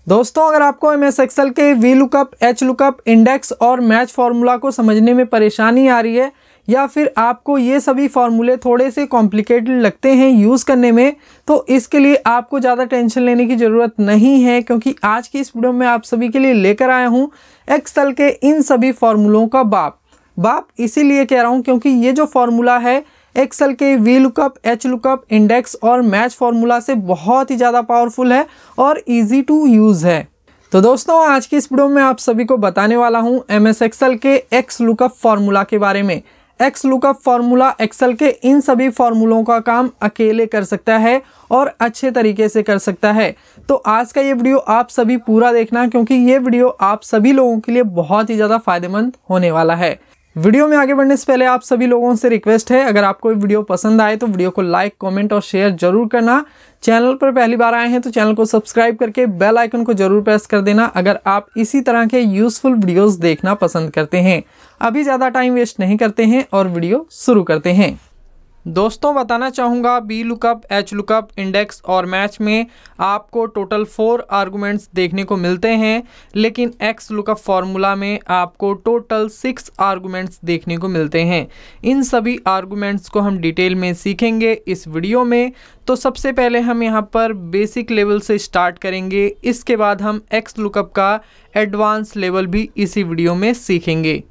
दोस्तों अगर आपको एमएस एक्सेल के we lookup, H lookup, index और मैच फार्मूला को समझने में परेशानी आ रही है या फिर आपको ये सभी फार्मूले थोड़े से कॉम्प्लिकेटेड लगते हैं यूज़ करने में, तो इसके लिए आपको ज़्यादा टेंशन लेने की ज़रूरत नहीं है, क्योंकि आज की इस वीडियो में आप सभी के लिए लेकर आया हूँ एक्सेल के इन सभी फार्मूलों का बाप इसीलिए कह रहा हूँ क्योंकि ये जो फार्मूला है एक्सेल के we lookup, H lookup, index और मैच फार्मूला से बहुत ही ज़्यादा पावरफुल है और इजी टू यूज़ है। तो दोस्तों आज की इस वीडियो में आप सभी को बताने वाला हूँ एमएस एक्सेल के एक्स लुकअप फार्मूला के बारे में। एक्स लुकअप फार्मूला एक्सेल के इन सभी फार्मूलों का काम अकेले कर सकता है और अच्छे तरीके से कर सकता है। तो आज का ये वीडियो आप सभी पूरा देखना, क्योंकि ये वीडियो आप सभी लोगों के लिए बहुत ही ज़्यादा फायदेमंद होने वाला है। वीडियो में आगे बढ़ने से पहले आप सभी लोगों से रिक्वेस्ट है, अगर आपको वीडियो पसंद आए तो वीडियो को लाइक, कमेंट और शेयर जरूर करना। चैनल पर पहली बार आए हैं तो चैनल को सब्सक्राइब करके बेल आइकन को जरूर प्रेस कर देना अगर आप इसी तरह के यूजफुल वीडियोस देखना पसंद करते हैं। अभी ज़्यादा टाइम वेस्ट नहीं करते हैं और वीडियो शुरू करते हैं। दोस्तों बताना चाहूँगा we lookup, H lookup, index और मैच में आपको टोटल 4 आर्गुमेंट्स देखने को मिलते हैं, लेकिन एक्स लुकअप फार्मूला में आपको टोटल 6 आर्गुमेंट्स देखने को मिलते हैं। इन सभी आर्गुमेंट्स को हम डिटेल में सीखेंगे इस वीडियो में। तो सबसे पहले हम यहाँ पर बेसिक लेवल से स्टार्ट करेंगे, इसके बाद हम एक्स लुकअप का एडवांस लेवल भी इसी वीडियो में सीखेंगे।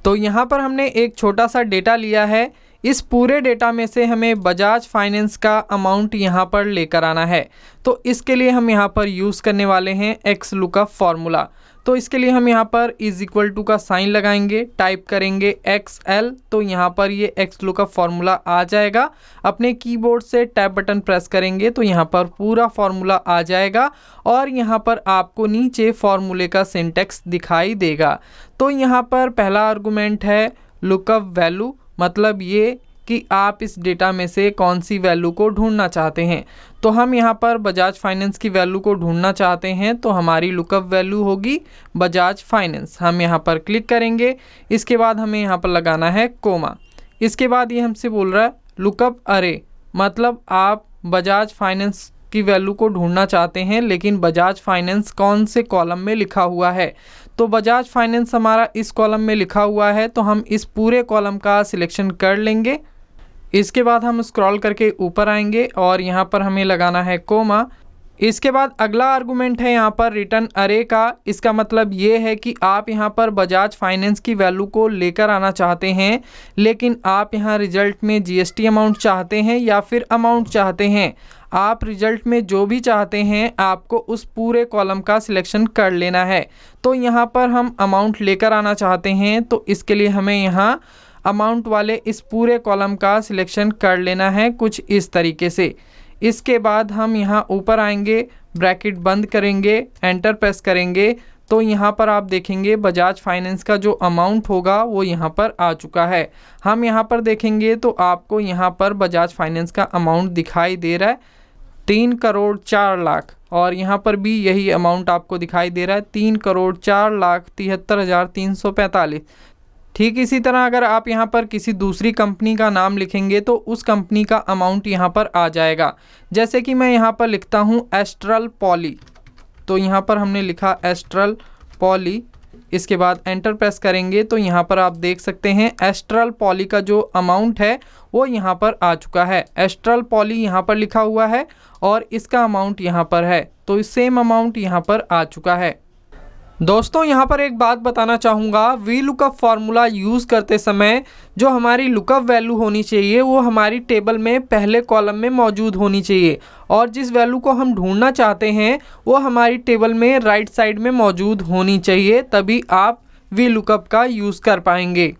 तो यहाँ पर हमने एक छोटा सा डेटा लिया है। इस पूरे डेटा में से हमें बजाज फाइनेंस का अमाउंट यहाँ पर लेकर आना है। तो इसके लिए हम यहाँ पर यूज़ करने वाले हैं एक्स लुकअप फार्मूला। तो इसके लिए हम यहाँ पर इज इक्वल टू का साइन लगाएंगे, टाइप करेंगे XL, तो यहाँ पर ये एक्स लुकअप फार्मूला आ जाएगा। अपने कीबोर्ड से टैब बटन प्रेस करेंगे तो यहाँ पर पूरा फार्मूला आ जाएगा और यहाँ पर आपको नीचे फार्मूले का सिंटेक्स दिखाई देगा। तो यहाँ पर पहला आर्गुमेंट है लुकअप वैल्यू, मतलब ये कि आप इस डेटा में से कौन सी वैल्यू को ढूंढना चाहते हैं। तो हम यहाँ पर बजाज फाइनेंस की वैल्यू को ढूंढना चाहते हैं, तो हमारी लुकअप वैल्यू होगी बजाज फाइनेंस। हम यहाँ पर क्लिक करेंगे, इसके बाद हमें यहाँ पर लगाना है कोमा। इसके बाद ये हमसे बोल रहा है लुकअप अरे, मतलब आप बजाज फाइनेंस की वैल्यू को ढूंढना चाहते हैं, लेकिन बजाज फाइनेंस कौन से कॉलम में लिखा हुआ है। तो बजाज फाइनेंस हमारा इस कॉलम में लिखा हुआ है, तो हम इस पूरे कॉलम का सिलेक्शन कर लेंगे। इसके बाद हम स्क्रॉल करके ऊपर आएंगे और यहाँ पर हमें लगाना है कोमा। इसके बाद अगला आर्गुमेंट है यहाँ पर रिटर्न अरे का। इसका मतलब ये है कि आप यहाँ पर बजाज फाइनेंस की वैल्यू को लेकर आना चाहते हैं, लेकिन आप यहाँ रिजल्ट में जीएसटी अमाउंट चाहते हैं या फिर अमाउंट चाहते हैं। आप रिजल्ट में जो भी चाहते हैं आपको उस पूरे कॉलम का सिलेक्शन कर लेना है। तो यहाँ पर हम अमाउंट लेकर आना चाहते हैं, तो इसके लिए हमें यहाँ अमाउंट वाले इस पूरे कॉलम का सिलेक्शन कर लेना है कुछ इस तरीके से। इसके बाद हम यहाँ ऊपर आएंगे, ब्रैकेट बंद करेंगे, एंटर प्रेस करेंगे, तो यहाँ पर आप देखेंगे बजाज फाइनेंस का जो अमाउंट होगा वो यहाँ पर आ चुका है। हम यहाँ पर देखेंगे तो आपको यहाँ पर बजाज फाइनेंस का अमाउंट दिखाई दे रहा है 3,04,00,000 और यहाँ पर भी यही अमाउंट आपको दिखाई दे रहा है 3,04,73,345। ठीक इसी तरह अगर आप यहाँ पर किसी दूसरी कंपनी का नाम लिखेंगे तो उस कंपनी का अमाउंट यहाँ पर आ जाएगा। जैसे कि मैं यहाँ पर लिखता हूँ एस्ट्रल पॉली, तो यहाँ पर हमने लिखा एस्ट्रल पॉली। इसके बाद एंटर प्रेस करेंगे तो यहाँ पर आप देख सकते हैं एस्ट्रल पॉली का जो अमाउंट है वो यहाँ पर आ चुका है। एस्ट्रल पॉली यहाँ पर लिखा हुआ है और इसका अमाउंट यहाँ पर है, तो सेम अमाउंट यहाँ पर आ चुका है। दोस्तों यहाँ पर एक बात बताना चाहूँगा, वी लुकअप फार्मूला यूज़ करते समय जो हमारी लुकअप वैल्यू होनी चाहिए वो हमारी टेबल में पहले कॉलम में मौजूद होनी चाहिए, और जिस वैल्यू को हम ढूंढना चाहते हैं वो हमारी टेबल में राइट साइड में मौजूद होनी चाहिए, तभी आप वी लुकअप का यूज़ कर पाएंगे।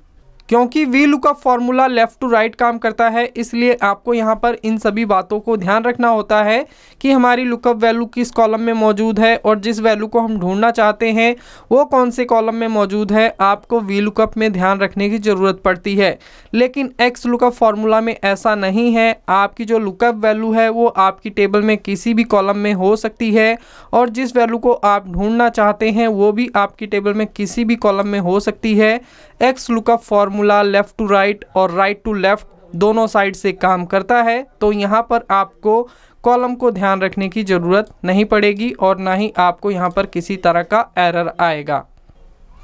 क्योंकि V lookup formula left to right काम करता है, इसलिए आपको यहाँ पर इन सभी बातों को ध्यान रखना होता है कि हमारी लुकअप वैल्यू किस कॉलम में मौजूद है और जिस वैल्यू को हम ढूंढना चाहते हैं वो कौन से कॉलम में मौजूद है। आपको वी लुकअप में ध्यान रखने की ज़रूरत पड़ती है, लेकिन एक्स लुकअप फार्मूला में ऐसा नहीं है। आपकी जो लुकअप वैल्यू है वो आपकी टेबल में किसी भी कॉलम में हो सकती है और जिस वैल्यू को आप ढूंढना चाहते हैं वो भी आपकी टेबल में किसी भी कॉलम में हो सकती है। X lookup formula left to right और राइट टू लेफ़्ट दोनों साइड से काम करता है। तो यहाँ पर आपको कॉलम को ध्यान रखने की ज़रूरत नहीं पड़ेगी और ना ही आपको यहाँ पर किसी तरह का एरर आएगा।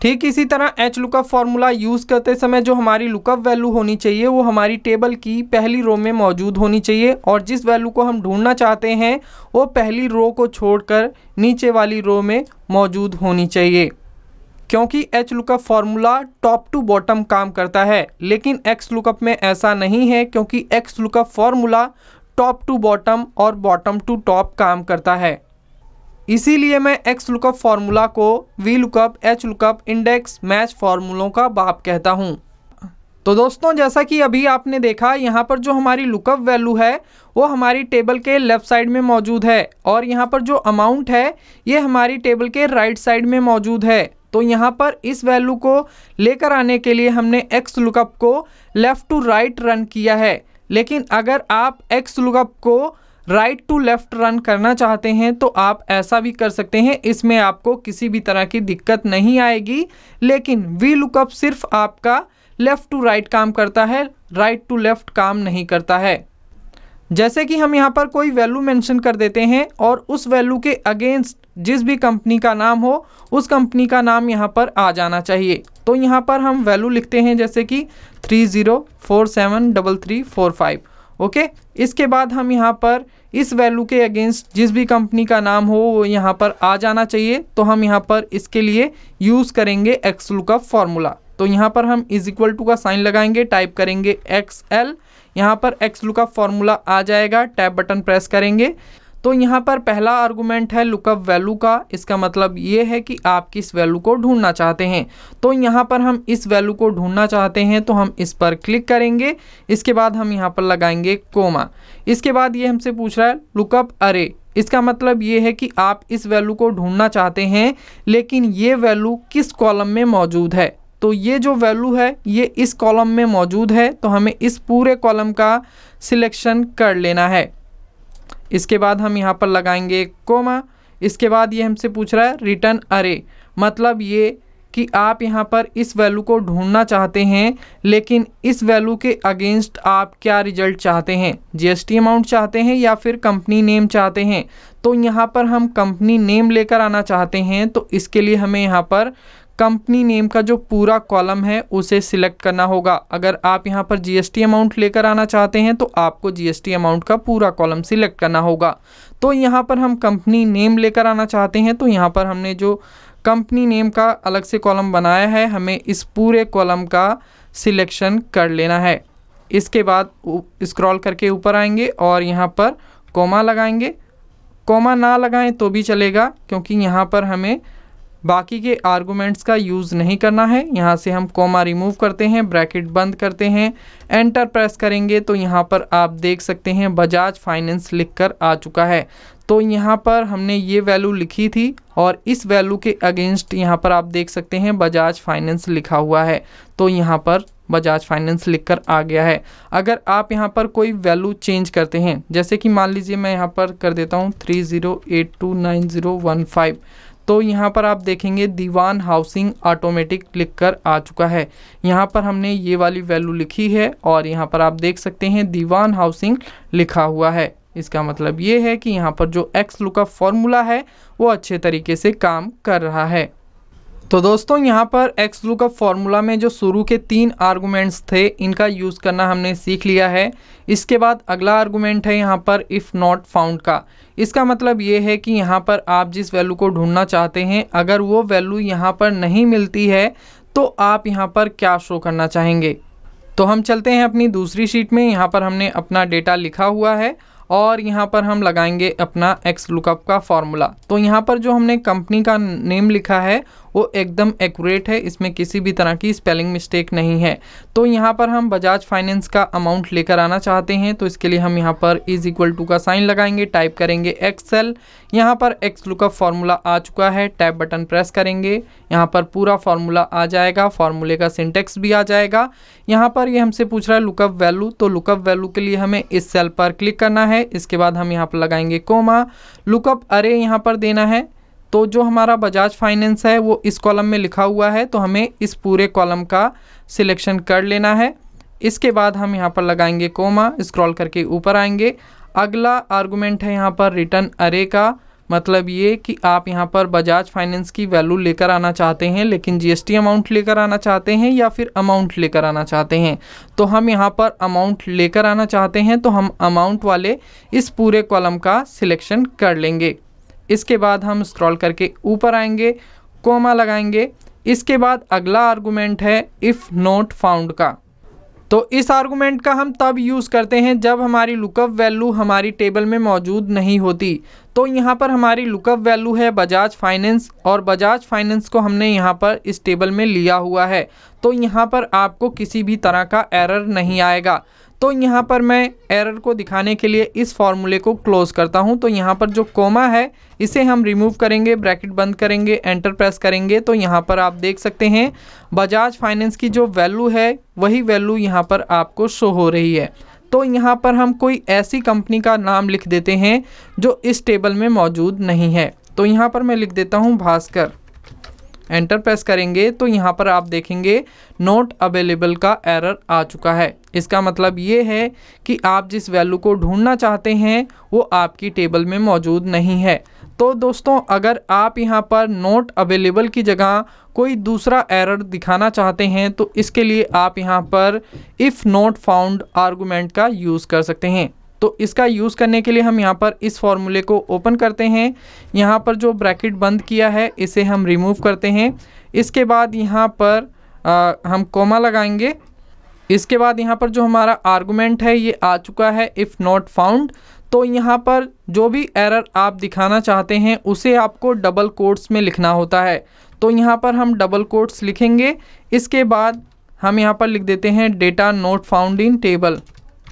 ठीक इसी तरह एच लुकअप फार्मूला यूज़ करते समय जो हमारी लुकअप वैल्यू होनी चाहिए वो हमारी टेबल की पहली रो में मौजूद होनी चाहिए और जिस वैल्यू को हम ढूंढना चाहते हैं वो पहली रो को छोड़कर नीचे वाली रो में मौजूद होनी चाहिए। क्योंकि H lookup formula top to bottom काम करता है, लेकिन एक्स लुकअप में ऐसा नहीं है क्योंकि X lookup formula top to bottom और बॉटम टू टॉप काम करता है। इसीलिए मैं एक्स लुकअप फार्मूला को V lookup, H lookup, index, match फार्मूलों का बाप कहता हूँ। तो दोस्तों जैसा कि अभी आपने देखा यहाँ पर जो हमारी लुकअप वैल्यू है वो हमारी टेबल के लेफ़्ट साइड में मौजूद है और यहाँ पर जो अमाउंट है ये हमारी टेबल के राइट साइड में मौजूद है। तो यहाँ पर इस वैल्यू को लेकर आने के लिए हमने एक्स लुकअप को लेफ़्ट टू राइट रन किया है, लेकिन अगर आप एक्स लुकअप को राइट टू लेफ़्ट रन करना चाहते हैं तो आप ऐसा भी कर सकते हैं, इसमें आपको किसी भी तरह की दिक्कत नहीं आएगी। लेकिन वी लुकअप सिर्फ आपका लेफ़्ट टू राइट काम करता है, राइट टू लेफ़्ट काम नहीं करता है। जैसे कि हम यहाँ पर कोई वैल्यू मेंशन कर देते हैं और उस वैल्यू के अगेंस्ट जिस भी कंपनी का नाम हो उस कंपनी का नाम यहाँ पर आ जाना चाहिए। तो यहाँ पर हम वैल्यू लिखते हैं जैसे कि 30473345। ओके, इसके बाद हम यहाँ पर इस वैल्यू के अगेंस्ट जिस भी कंपनी का नाम हो वो यहाँ पर आ जाना चाहिए। तो हम यहाँ पर इसके लिए यूज़ करेंगे एक्स लुकअप फार्मूला। तो यहाँ पर हम इज इक्वल टू का साइन लगाएंगे, टाइप करेंगे XL, यहाँ पर एक्स लुकअप फार्मूला आ जाएगा, टैब बटन प्रेस करेंगे। तो यहाँ पर पहला आर्गूमेंट है लुकअप वैल्यू का, इसका मतलब ये है कि आप किस वैल्यू को ढूंढना चाहते हैं। तो यहाँ पर हम इस वैल्यू को ढूंढना चाहते हैं तो हम इस पर क्लिक करेंगे, इसके बाद हम यहाँ पर लगाएंगे कोमा। इसके बाद ये हमसे पूछ रहा है लुकअप अरे, इसका मतलब ये है कि आप इस वैल्यू को ढूंढना चाहते हैं लेकिन ये वैल्यू किस कॉलम में मौजूद है। तो ये जो वैल्यू है ये इस कॉलम में मौजूद है, तो हमें इस पूरे कॉलम का सिलेक्शन कर लेना है। इसके बाद हम यहाँ पर लगाएंगे कोमा। इसके बाद ये हमसे पूछ रहा है रिटर्न अरे, मतलब ये कि आप यहाँ पर इस वैल्यू को ढूंढना चाहते हैं लेकिन इस वैल्यू के अगेंस्ट आप क्या रिजल्ट चाहते हैं, जीएसटी अमाउंट चाहते हैं या फिर कंपनी नेम चाहते हैं। तो यहाँ पर हम कंपनी नेम लेकर आना चाहते हैं, तो इसके लिए हमें यहाँ पर कंपनी नेम का जो पूरा कॉलम है उसे सिलेक्ट करना होगा। अगर आप यहाँ पर जीएसटी अमाउंट लेकर आना चाहते हैं तो आपको जीएसटी अमाउंट का पूरा कॉलम सिलेक्ट करना होगा। तो यहाँ पर हम कंपनी नेम लेकर आना चाहते हैं, तो यहाँ पर हमने जो कंपनी नेम का अलग से कॉलम बनाया है हमें इस पूरे कॉलम का सिलेक्शन कर लेना है। इसके बाद स्क्रॉल करके ऊपर आएंगे और यहाँ पर कोमा लगाएंगे। कोमा ना लगाएं तो भी चलेगा क्योंकि यहाँ पर हमें बाकी के आर्गुमेंट्स का यूज़ नहीं करना है। यहाँ से हम कोमा रिमूव करते हैं, ब्रैकेट बंद करते हैं, एंटर प्रेस करेंगे तो यहाँ पर आप देख सकते हैं बजाज फाइनेंस लिखकर आ चुका है। तो यहाँ पर हमने ये वैल्यू लिखी थी और इस वैल्यू के अगेंस्ट यहाँ पर आप देख सकते हैं बजाज फाइनेंस लिखा हुआ है। तो यहाँ पर बजाज फाइनेंस लिखकर आ गया है। अगर आप यहाँ पर कोई वैल्यू चेंज करते हैं, जैसे कि मान लीजिए मैं यहाँ पर कर देता हूँ 30829015, तो यहाँ पर आप देखेंगे दीवान हाउसिंग ऑटोमेटिक लिखकर आ चुका है। यहाँ पर हमने ये वाली वैल्यू लिखी है और यहाँ पर आप देख सकते हैं दीवान हाउसिंग लिखा हुआ है। इसका मतलब ये है कि यहाँ पर जो एक्स लुकअप फॉर्मूला है वो अच्छे तरीके से काम कर रहा है। तो दोस्तों यहाँ पर एक्स लुकअप फार्मूला में जो शुरू के 3 आर्गुमेंट्स थे इनका यूज़ करना हमने सीख लिया है। इसके बाद अगला आर्गुमेंट है यहाँ पर इफ़ नॉट फाउंड का। इसका मतलब ये है कि यहाँ पर आप जिस वैल्यू को ढूंढना चाहते हैं अगर वो वैल्यू यहाँ पर नहीं मिलती है तो आप यहाँ पर क्या शो करना चाहेंगे। तो हम चलते हैं अपनी दूसरी शीट में। यहाँ पर हमने अपना डेटा लिखा हुआ है और यहाँ पर हम लगाएंगे अपना एक्स लुकअप का फार्मूला। तो यहाँ पर जो हमने कंपनी का नेम लिखा है वो एकदम एक्यूरेट है, इसमें किसी भी तरह की स्पेलिंग मिस्टेक नहीं है। तो यहाँ पर हम बजाज फाइनेंस का अमाउंट लेकर आना चाहते हैं, तो इसके लिए हम यहाँ पर इज इक्वल टू का साइन लगाएंगे, टाइप करेंगे XL। यहाँ पर एक्स लुकअप फार्मूला आ चुका है, टैब बटन प्रेस करेंगे, यहाँ पर पूरा फार्मूला आ जाएगा, फार्मूले का सिंटेक्स भी आ जाएगा। यहाँ पर ये हमसे पूछ रहा है लुकअप वैल्यू, तो लुकअप वैल्यू के लिए हमें इस सेल पर क्लिक करना है। इसके बाद हम यहाँ पर लगाएंगे कोमा, लुकअप अरे यहाँ पर देना है। तो जो हमारा बजाज फाइनेंस है वो इस कॉलम में लिखा हुआ है, तो हमें इस पूरे कॉलम का सिलेक्शन कर लेना है। इसके बाद हम यहाँ पर लगाएंगे कोमा, स्क्रॉल करके ऊपर आएंगे। अगला आर्गुमेंट है यहाँ पर रिटर्न अरे का, मतलब ये कि आप यहाँ पर बजाज फाइनेंस की वैल्यू लेकर आना चाहते हैं लेकिन जीएसटी अमाउंट लेकर आना चाहते हैं या फिर अमाउंट लेकर आना चाहते हैं। तो हम यहाँ पर अमाउंट लेकर आना चाहते हैं तो हम अमाउंट वाले इस पूरे कॉलम का सिलेक्शन कर लेंगे। इसके बाद हम स्क्रॉल करके ऊपर आएंगे, कोमा लगाएंगे। इसके बाद अगला आर्गुमेंट है इफ़ नॉट फाउंड का। तो इस आर्गुमेंट का हम तब यूज़ करते हैं जब हमारी लुकअप वैल्यू हमारी टेबल में मौजूद नहीं होती। तो यहाँ पर हमारी लुकअप वैल्यू है बजाज फाइनेंस और बजाज फाइनेंस को हमने यहाँ पर इस टेबल में लिया हुआ है। तो यहाँ पर आपको किसी भी तरह का एरर नहीं आएगा। तो यहाँ पर मैं एरर को दिखाने के लिए इस फॉर्मूले को क्लोज़ करता हूँ। तो यहाँ पर जो कोमा है इसे हम रिमूव करेंगे, ब्रैकेट बंद करेंगे, एंटर प्रेस करेंगे। तो यहाँ पर आप देख सकते हैं बजाज फाइनेंस की जो वैल्यू है वही वैल्यू यहाँ पर आपको शो हो रही है। तो यहाँ पर हम कोई ऐसी कंपनी का नाम लिख देते हैं जो इस टेबल में मौजूद नहीं है। तो यहाँ पर मैं लिख देता हूँ भास्कर, एंटर प्रेस करेंगे तो यहाँ पर आप देखेंगे नॉट अवेलेबल का एरर आ चुका है। इसका मतलब ये है कि आप जिस वैल्यू को ढूंढना चाहते हैं वो आपकी टेबल में मौजूद नहीं है। तो दोस्तों अगर आप यहाँ पर नॉट अवेलेबल की जगह कोई दूसरा एरर दिखाना चाहते हैं तो इसके लिए आप यहाँ पर इफ़ नॉट फाउंड आर्गुमेंट का यूज़ कर सकते हैं। तो इसका यूज़ करने के लिए हम यहाँ पर इस फॉर्मूले को ओपन करते हैं। यहाँ पर जो ब्रैकेट बंद किया है इसे हम रिमूव करते हैं। इसके बाद यहाँ पर हम कोमा लगाएंगे। इसके बाद यहाँ पर जो हमारा आर्गुमेंट है ये आ चुका है इफ़ नॉट फाउंड। तो यहाँ पर जो भी एरर आप दिखाना चाहते हैं उसे आपको डबल कोट्स में लिखना होता है। तो यहाँ पर हम डबल कोट्स लिखेंगे। इसके बाद हम यहाँ पर लिख देते हैं data not found in table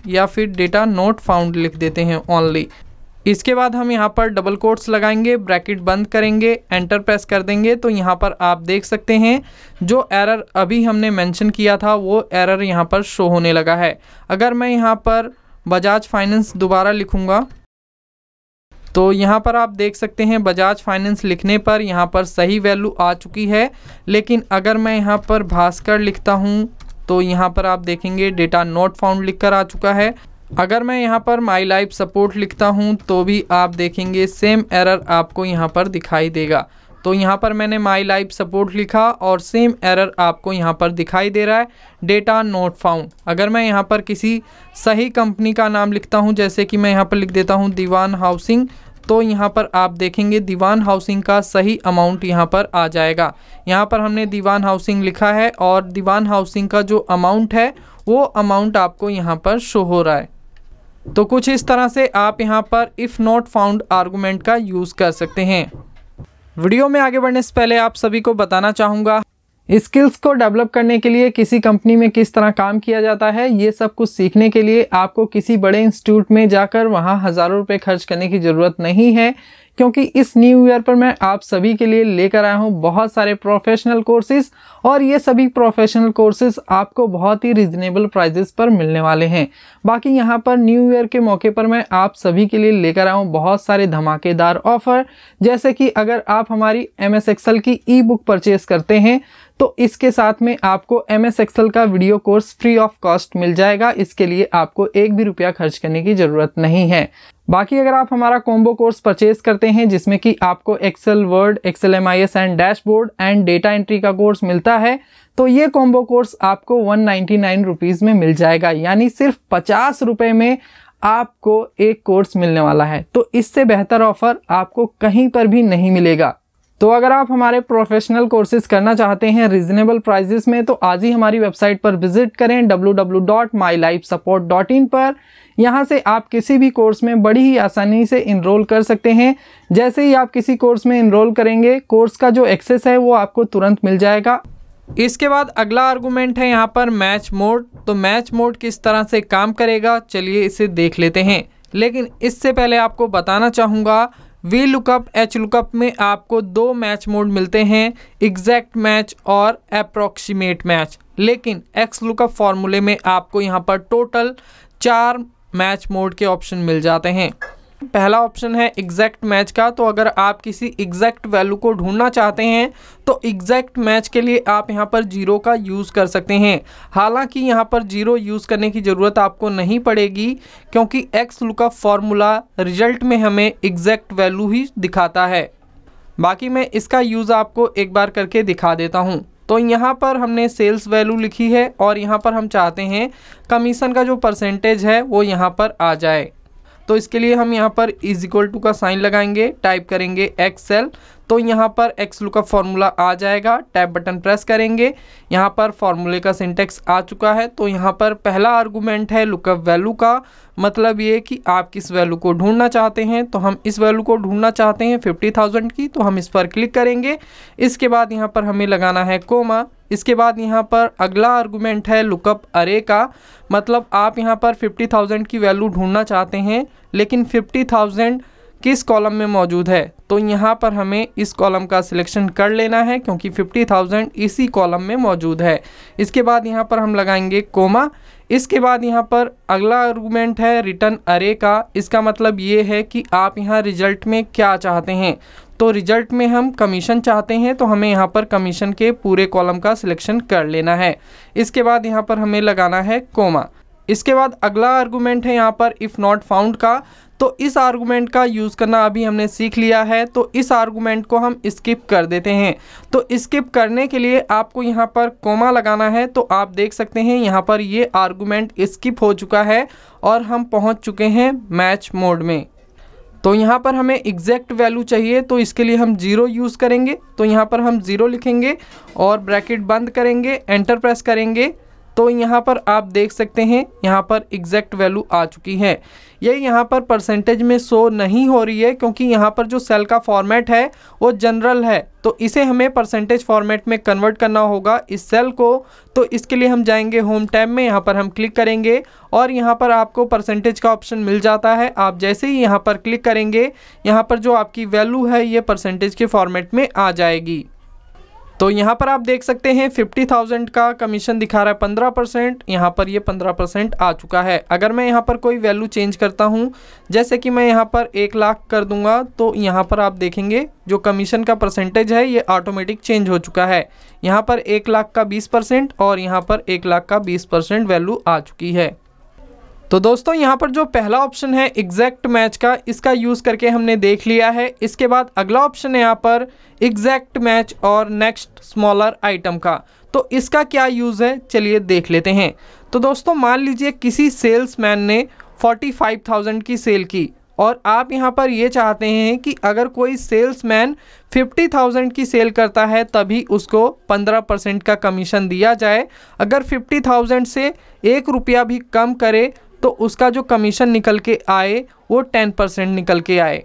या फिर डेटा नॉट फाउंड लिख देते हैं ओनली। इसके बाद हम यहाँ पर डबल कोट्स लगाएंगे, ब्रैकेट बंद करेंगे, एंटर प्रेस कर देंगे। तो यहाँ पर आप देख सकते हैं जो एरर अभी हमने मेंशन किया था वो एरर यहाँ पर शो होने लगा है। अगर मैं यहाँ पर बजाज फाइनेंस दोबारा लिखूँगा तो यहाँ पर आप देख सकते हैं बजाज फाइनेंस लिखने पर यहाँ पर सही वैल्यू आ चुकी है। लेकिन अगर मैं यहाँ पर भास्कर लिखता हूँ तो यहाँ पर आप देखेंगे डेटा नॉट फाउंड लिखकर आ चुका है। अगर मैं यहाँ पर माई लाइफ सपोर्ट लिखता हूँ तो भी आप देखेंगे सेम एरर आपको यहाँ पर दिखाई देगा। तो यहाँ पर मैंने माई लाइफ सपोर्ट लिखा और सेम एरर आपको यहाँ पर दिखाई दे रहा है, डेटा नॉट फाउंड। अगर मैं यहाँ पर किसी सही कंपनी का नाम लिखता हूँ, जैसे कि मैं यहाँ पर लिख देता हूँ दीवान हाउसिंग, तो यहाँ पर आप देखेंगे दीवान हाउसिंग का सही अमाउंट यहाँ पर आ जाएगा। यहाँ पर हमने दीवान हाउसिंग लिखा है और दीवान हाउसिंग का जो अमाउंट है वो अमाउंट आपको यहाँ पर शो हो रहा है। तो कुछ इस तरह से आप यहाँ पर इफ़ नॉट फाउंड आर्गुमेंट का यूज़ कर सकते हैं। वीडियो में आगे बढ़ने से पहले आप सभी को बताना चाहूँगा स्किल्स को डेवलप करने के लिए किसी कंपनी में किस तरह काम किया जाता है, ये सब कुछ सीखने के लिए आपको किसी बड़े इंस्टीट्यूट में जाकर वहाँ हज़ारों रुपए खर्च करने की ज़रूरत नहीं है, क्योंकि इस न्यू ईयर पर मैं आप सभी के लिए लेकर आया हूँ बहुत सारे प्रोफेशनल कोर्सेज और ये सभी प्रोफेशनल कोर्सेज आपको बहुत ही रिजनेबल प्राइजेस पर मिलने वाले हैं। बाकी यहाँ पर न्यू ईयर के मौके पर मैं आप सभी के लिए लेकर आया हूँ बहुत सारे धमाकेदार ऑफर, जैसे कि अगर आप हमारी MS एक्सेल की ई बुक परचेज करते हैं तो इसके साथ में आपको MS एक्सेल का video course free of cost मिल जाएगा। इसके लिए आपको एक भी रुपया खर्च करने की ज़रूरत नहीं है। बाकी अगर आप हमारा कॉम्बो कोर्स परचेज करते हैं जिसमें कि आपको Excel Word, Excel MIS and dashboard and data entry का कोर्स मिलता है, तो ये कॉम्बो कोर्स आपको 199 रुपीज़ में मिल जाएगा, यानी सिर्फ 50 रुपये में आपको एक कोर्स मिलने वाला है। तो इससे बेहतर ऑफर आपको कहीं पर भी नहीं मिलेगा। तो अगर आप हमारे प्रोफेशनल कोर्सेज करना चाहते हैं रिजनेबल प्राइजेस में, तो आज ही हमारी वेबसाइट पर विजिट करें www.mylifesupport.in पर। यहाँ से आप किसी भी कोर्स में बड़ी ही आसानी से इनरोल कर सकते हैं। जैसे ही आप किसी कोर्स में इनरोल करेंगे, कोर्स का जो एक्सेस है वो आपको तुरंत मिल जाएगा। इसके बाद अगला आर्गुमेंट है यहाँ पर मैच मोड। तो मैच मोड किस तरह से काम करेगा, चलिए इसे देख लेते हैं। लेकिन इससे पहले आपको बताना चाहूँगा वी लुकअप एच लुकअप में आपको दो मैच मोड मिलते हैं, एग्जैक्ट मैच और अप्रॉक्सीमेट मैच। लेकिन एक्स लुकअप फॉर्मूले में आपको यहाँ पर टोटल 4 मैच मोड के ऑप्शन मिल जाते हैं। पहला ऑप्शन है एग्जैक्ट मैच का। तो अगर आप किसी एग्जैक्ट वैल्यू को ढूंढना चाहते हैं तो एग्जैक्ट मैच के लिए आप यहाँ पर 0 का यूज़ कर सकते हैं। हालांकि यहाँ पर 0 यूज़ करने की ज़रूरत आपको नहीं पड़ेगी, क्योंकि एक्स लुकअप फॉर्मूला रिजल्ट में हमें एग्जैक्ट वैल्यू ही दिखाता है। बाकी मैं इसका यूज़ आपको एक बार करके दिखा देता हूँ। तो यहाँ पर हमने सेल्स वैल्यू लिखी है और यहाँ पर हम चाहते हैं कमीशन का जो परसेंटेज है वो यहाँ पर आ जाए। तो इसके लिए हम यहाँ पर इज इक्वल टू का साइन लगाएंगे, टाइप करेंगे एक्सेल। तो यहाँ पर एक्स लुकअप फॉर्मूला आ जाएगा, टैब बटन प्रेस करेंगे। यहाँ पर फॉर्मूले का सिंटेक्स आ चुका है। तो यहाँ पर पहला आर्गूमेंट है लुकअप वैल्यू का, मतलब ये कि आप किस वैल्यू को ढूंढना चाहते हैं। तो हम इस वैल्यू को ढूंढना चाहते हैं 50,000 की, तो हम इस पर क्लिक करेंगे। इसके बाद यहाँ पर हमें लगाना है कोमा। इसके बाद यहाँ पर अगला आर्गूमेंट है लुकअप अरे का, मतलब आप यहाँ पर 50,000 की वैल्यू ढूंढना चाहते हैं, लेकिन 50,000 किस कॉलम में मौजूद है। तो यहाँ पर हमें इस कॉलम का सिलेक्शन कर लेना है, क्योंकि 50,000 इसी कॉलम में मौजूद है। इसके बाद यहाँ पर हम लगाएंगे कोमा। इसके बाद यहाँ पर अगला आर्गूमेंट है रिटर्न अरे का। इसका मतलब ये है कि आप यहाँ रिजल्ट में क्या चाहते हैं। तो रिजल्ट में हम कमीशन चाहते हैं, तो हमें यहाँ पर कमीशन के पूरे कॉलम का सिलेक्शन कर लेना है। इसके बाद यहाँ पर हमें लगाना है कोमा। इसके बाद अगला आर्गूमेंट है यहाँ पर इफ़ नॉट फाउंड का। तो इस आर्गूमेंट का यूज़ करना अभी हमने सीख लिया है, तो इस आर्गूमेंट को हम स्किप कर देते हैं। तो स्किप करने के लिए आपको यहाँ पर कोमा लगाना है। तो आप देख सकते हैं यहाँ पर ये आर्गूमेंट स्किप हो चुका है और हम पहुँच चुके हैं मैच मोड में। तो यहाँ पर हमें एग्जैक्ट वैल्यू चाहिए, तो इसके लिए हम 0 यूज़ करेंगे। तो यहाँ पर हम 0 लिखेंगे और ब्रैकेट बंद करेंगे, एंटर प्रेस करेंगे। तो यहाँ पर आप देख सकते हैं यहाँ पर एग्जैक्ट वैल्यू आ चुकी है। ये यहाँ पर परसेंटेज में शो नहीं हो रही है, क्योंकि यहाँ पर जो सेल का फॉर्मेट है वो जनरल है। तो इसे हमें परसेंटेज फॉर्मेट में कन्वर्ट करना होगा इस सेल को। तो इसके लिए हम जाएंगे होम टैब में, यहाँ पर हम क्लिक करेंगे और यहाँ पर आपको परसेंटेज का ऑप्शन मिल जाता है। आप जैसे ही यहाँ पर क्लिक करेंगे, यहाँ पर जो आपकी वैल्यू है ये परसेंटेज के फॉर्मेट में आ जाएगी। तो यहाँ पर आप देख सकते हैं 50,000 का कमीशन दिखा रहा है 15%, यहाँ पर ये 15% आ चुका है। अगर मैं यहाँ पर कोई वैल्यू चेंज करता हूँ, जैसे कि मैं यहाँ पर 1 लाख कर दूंगा, तो यहाँ पर आप देखेंगे जो कमीशन का परसेंटेज है ये ऑटोमेटिक चेंज हो चुका है। यहाँ पर 1 लाख का 20% और यहाँ पर 1 लाख का 20% वैल्यू आ चुकी है। तो दोस्तों यहाँ पर जो पहला ऑप्शन है एग्जैक्ट मैच का, इसका यूज़ करके हमने देख लिया है। इसके बाद अगला ऑप्शन है यहाँ पर एग्जैक्ट मैच और नेक्स्ट स्मॉलर आइटम का। तो इसका क्या यूज़ है, चलिए देख लेते हैं। तो दोस्तों मान लीजिए किसी सेल्समैन ने 45,000 की सेल की और आप यहाँ पर ये चाहते हैं कि अगर कोई सेल्समैन 50,000 की सेल करता है तभी उसको 15% का कमीशन दिया जाए। अगर 50,000 से 1 रुपया भी कम करे तो उसका जो कमीशन निकल के आए वो 10% निकल के आए।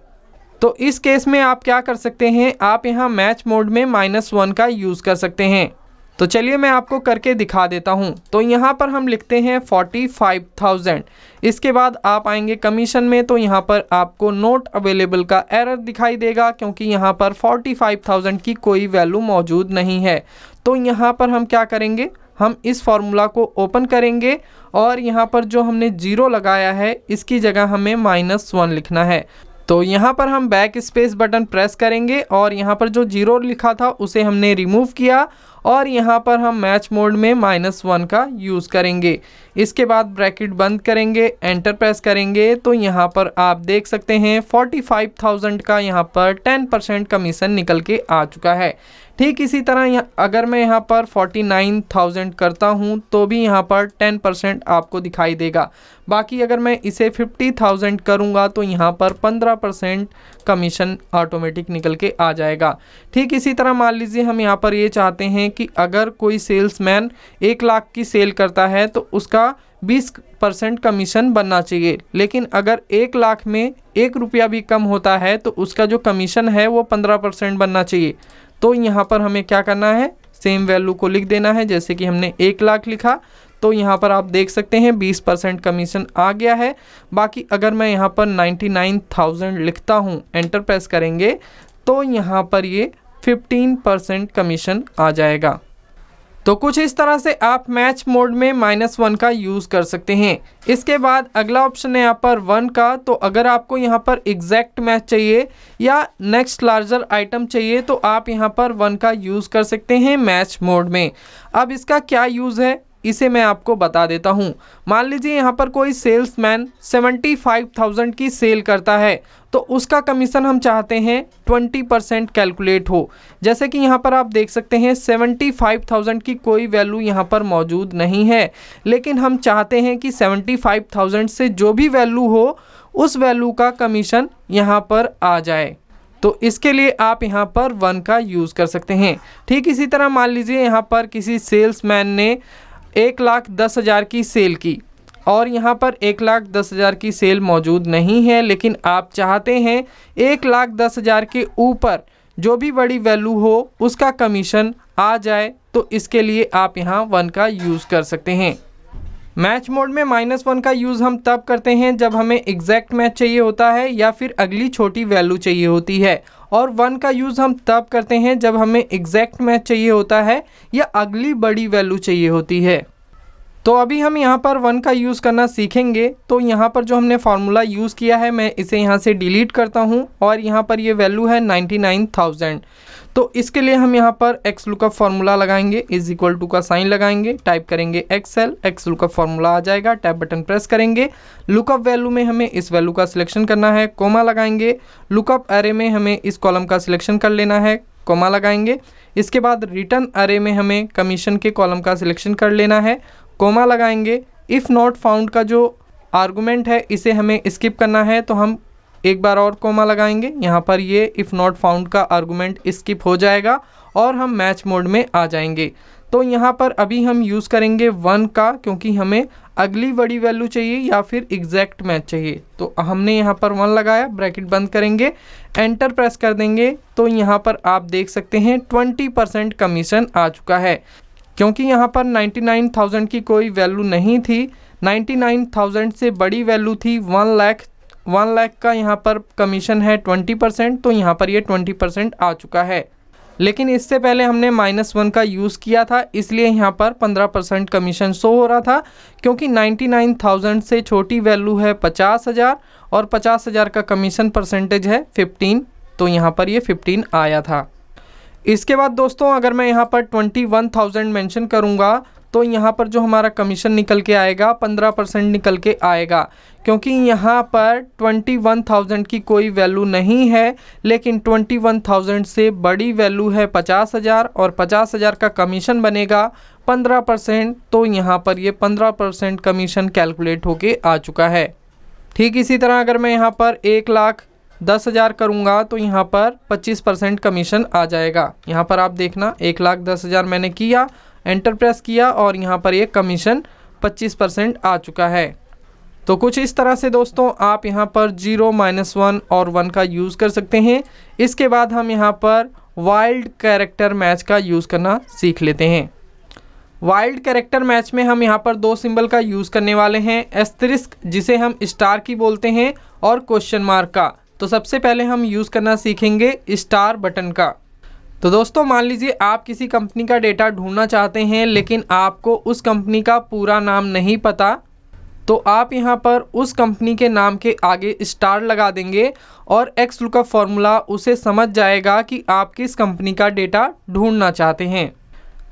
तो इस केस में आप क्या कर सकते हैं, आप यहाँ मैच मोड में -1 का यूज़ कर सकते हैं। तो चलिए मैं आपको करके दिखा देता हूँ। तो यहाँ पर हम लिखते हैं 45,000। इसके बाद आप आएंगे कमीशन में, तो यहाँ पर आपको नोट अवेलेबल का एरर दिखाई देगा, क्योंकि यहाँ पर 45,000 की कोई वैल्यू मौजूद नहीं है। तो यहाँ पर हम क्या करेंगे, हम इस फॉर्मूला को ओपन करेंगे और यहाँ पर जो हमने 0 लगाया है इसकी जगह हमें -1 लिखना है। तो यहाँ पर हम बैक स्पेस बटन प्रेस करेंगे और यहाँ पर जो 0 लिखा था उसे हमने रिमूव किया और यहाँ पर हम मैच मोड में -1 का यूज़ करेंगे। इसके बाद ब्रैकेट बंद करेंगे, एंटर प्रेस करेंगे। तो यहाँ पर आप देख सकते हैं 45,000 का यहाँ पर 10% कमीशन निकल के आ चुका है। ठीक इसी तरह अगर मैं यहाँ पर 49,000 करता हूँ तो भी यहाँ पर 10% आपको दिखाई देगा। बाकी अगर मैं इसे 50,000 करूँगा तो यहाँ पर 15% कमीशन ऑटोमेटिक निकल के आ जाएगा। ठीक इसी तरह मान लीजिए हम यहाँ पर ये चाहते हैं कि अगर कोई सेल्समैन 1 लाख की सेल करता है तो उसका 20% कमीशन बनना चाहिए, लेकिन अगर 1 लाख में 1 रुपया भी कम होता है तो उसका जो कमीशन है वो 15% बनना चाहिए। तो यहाँ पर हमें क्या करना है, सेम वैल्यू को लिख देना है। जैसे कि हमने 1 लाख लिखा तो यहाँ पर आप देख सकते हैं 20% कमीशन आ गया है। बाकी अगर मैं यहाँ पर 99,000 लिखता हूँ, एंटर प्रेस करेंगे तो यहाँ पर ये 15% कमीशन आ जाएगा। तो कुछ इस तरह से आप मैच मोड में -1 का यूज़ कर सकते हैं। इसके बाद अगला ऑप्शन है यहाँ पर 1 का। तो अगर आपको यहाँ पर एग्जैक्ट मैच चाहिए या नेक्स्ट लार्जर आइटम चाहिए तो आप यहाँ पर 1 का यूज़ कर सकते हैं मैच मोड में। अब इसका क्या यूज़ है इसे मैं आपको बता देता हूँ। मान लीजिए यहाँ पर कोई सेल्समैन 75,000 की सेल करता है तो उसका कमीशन हम चाहते हैं 20% कैलकुलेट हो। जैसे कि यहाँ पर आप देख सकते हैं 75,000 की कोई वैल्यू यहाँ पर मौजूद नहीं है, लेकिन हम चाहते हैं कि 75,000 से जो भी वैल्यू हो उस वैल्यू का कमीशन यहाँ पर आ जाए। तो इसके लिए आप यहाँ पर 1 का यूज़ कर सकते हैं। ठीक इसी तरह मान लीजिए यहाँ पर किसी सेल्समैन ने 1,10,000 की सेल की और यहाँ पर 1,10,000 की सेल मौजूद नहीं है, लेकिन आप चाहते हैं 1,10,000 के ऊपर जो भी बड़ी वैल्यू हो उसका कमीशन आ जाए, तो इसके लिए आप यहाँ 1 का यूज़ कर सकते हैं। मैच मोड में -1 का यूज़ हम तब करते हैं जब हमें एग्जैक्ट मैच चाहिए होता है या फिर अगली छोटी वैल्यू चाहिए होती है, और 1 का यूज़ हम तब करते हैं जब हमें एग्जैक्ट मैच चाहिए होता है या अगली बड़ी वैल्यू चाहिए होती है। तो अभी हम यहाँ पर 1 का यूज़ करना सीखेंगे। तो यहाँ पर जो हमने फार्मूला यूज़ किया है मैं इसे यहाँ से डिलीट करता हूँ और यहाँ पर ये वैल्यू है 99,000। तो इसके लिए हम यहाँ पर एक्स लुकअप फार्मूला लगाएंगे, इज इक्वल टू का साइन लगाएंगे, टाइप करेंगे एक्सएल, एक्स लुकअप फार्मूला आ जाएगा, टैब बटन प्रेस करेंगे। लुकअप वैल्यू में हमें इस वैल्यू का सिलेक्शन करना है, कोमा लगाएंगे। लुकअप अरे में हमें इस कॉलम का सिलेक्शन कर लेना है, कोमा लगाएंगे। इसके बाद रिटर्न अरे में हमें कमीशन के कॉलम का सिलेक्शन कर लेना है, कोमा लगाएंगे। इफ़ नॉट फाउंड का जो आर्गुमेंट है इसे हमें स्किप करना है, तो हम एक बार और कोमा लगाएंगे। यहाँ पर ये इफ़ नॉट फाउंड का आर्गुमेंट स्किप हो जाएगा और हम मैच मोड में आ जाएंगे। तो यहाँ पर अभी हम यूज़ करेंगे 1 का, क्योंकि हमें अगली बड़ी वैल्यू चाहिए या फिर एग्जैक्ट मैच चाहिए। तो हमने यहाँ पर 1 लगाया, ब्रैकेट बंद करेंगे, एंटर प्रेस कर देंगे। तो यहाँ पर आप देख सकते हैं 20% कमीशन आ चुका है, क्योंकि यहाँ पर 99,000 की कोई वैल्यू नहीं थी। 99,000 से बड़ी वैल्यू थी 1 लाख का यहाँ पर कमीशन है 20%, तो यहाँ पर ये 20% आ चुका है। लेकिन इससे पहले हमने -1 का यूज़ किया था, इसलिए यहाँ पर 15% कमीशन शो हो रहा था, क्योंकि 99,000 से छोटी वैल्यू है 50,000 और 50,000 का कमीशन परसेंटेज है 15, तो यहाँ पर ये 15 आया था। इसके बाद दोस्तों अगर मैं यहाँ पर 21,000 मेंशन करूँगा तो यहाँ पर जो हमारा कमीशन निकल के आएगा 15% निकल के आएगा, क्योंकि यहाँ पर 21,000 की कोई वैल्यू नहीं है, लेकिन 21,000 से बड़ी वैल्यू है 50,000 और 50,000 का कमीशन बनेगा 15%, तो यहाँ पर ये 15% कमीशन कैलकुलेट होके आ चुका है। ठीक इसी तरह अगर मैं यहाँ पर 1,10,000 करूँगा तो यहाँ पर 25% कमीशन आ जाएगा। यहाँ पर आप देखना 1,10,000 मैंने किया, एंटर प्रेस किया और यहाँ पर ये कमीशन 25% आ चुका है। तो कुछ इस तरह से दोस्तों आप यहाँ पर 0, -1 और 1 का यूज़ कर सकते हैं। इसके बाद हम यहाँ पर वाइल्ड कैरेक्टर मैच का यूज़ करना सीख लेते हैं। वाइल्ड कैरेक्टर मैच में हम यहाँ पर 2 सिंबल का यूज़ करने वाले हैं, एस्टेरिस्क जिसे हम स्टार की बोलते हैं और क्वेश्चन मार्क का। तो सबसे पहले हम यूज़ करना सीखेंगे स्टार बटन का। तो दोस्तों मान लीजिए आप किसी कंपनी का डेटा ढूंढना चाहते हैं, लेकिन आपको उस कंपनी का पूरा नाम नहीं पता, तो आप यहाँ पर उस कंपनी के नाम के आगे स्टार लगा देंगे और एक्स लुकअप फार्मूला उसे समझ जाएगा कि आप किस कंपनी का डेटा ढूंढना चाहते हैं।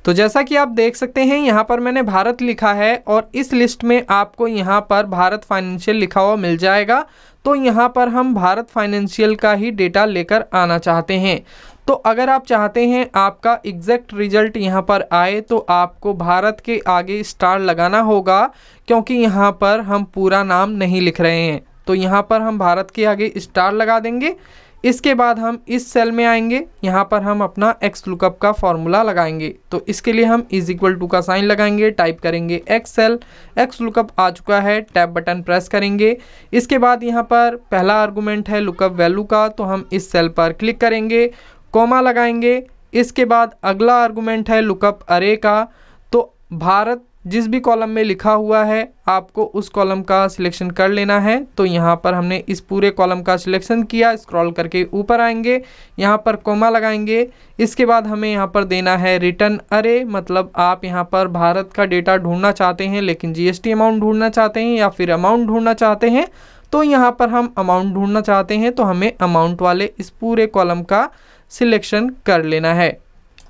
तो जैसा कि आप देख सकते हैं यहाँ पर मैंने भारत लिखा है और इस लिस्ट में आपको यहाँ पर भारत फाइनेंशियल लिखा हुआ मिल जाएगा। तो यहाँ पर हम भारत फाइनेंशियल का ही डेटा लेकर आना चाहते हैं। तो अगर आप चाहते हैं आपका एग्जैक्ट रिजल्ट यहाँ पर आए तो आपको भारत के आगे स्टार लगाना होगा, क्योंकि यहाँ पर हम पूरा नाम नहीं लिख रहे हैं। तो यहाँ पर हम भारत के आगे स्टार लगा देंगे। इसके बाद हम इस सेल में आएंगे, यहाँ पर हम अपना एक्स लुकअप का फॉर्मूला लगाएंगे। तो इसके लिए हम इज इक्वल टू का साइन लगाएंगे, टाइप करेंगे एक्सएल, एक्स लुकअप आ चुका है, टैब बटन प्रेस करेंगे। इसके बाद यहाँ पर पहला आर्गुमेंट है लुकअप वैल्यू का, तो हम इस सेल पर क्लिक करेंगे, कोमा लगाएंगे। इसके बाद अगला आर्गुमेंट है लुकअप अरे का, तो भारत जिस भी कॉलम में लिखा हुआ है आपको उस कॉलम का सिलेक्शन कर लेना है। तो यहाँ पर हमने इस पूरे कॉलम का सिलेक्शन किया, स्क्रॉल करके ऊपर आएंगे, यहाँ पर कॉमा लगाएंगे। इसके बाद हमें यहाँ पर देना है रिटर्न अरे, मतलब आप यहाँ पर भारत का डेटा ढूंढना चाहते हैं लेकिन जीएसटी अमाउंट ढूंढना चाहते हैं या फिर अमाउंट ढूंढना चाहते हैं। तो यहाँ पर हम अमाउंट ढूंढना चाहते हैं तो हमें अमाउंट वाले इस पूरे कॉलम का सिलेक्शन कर लेना है।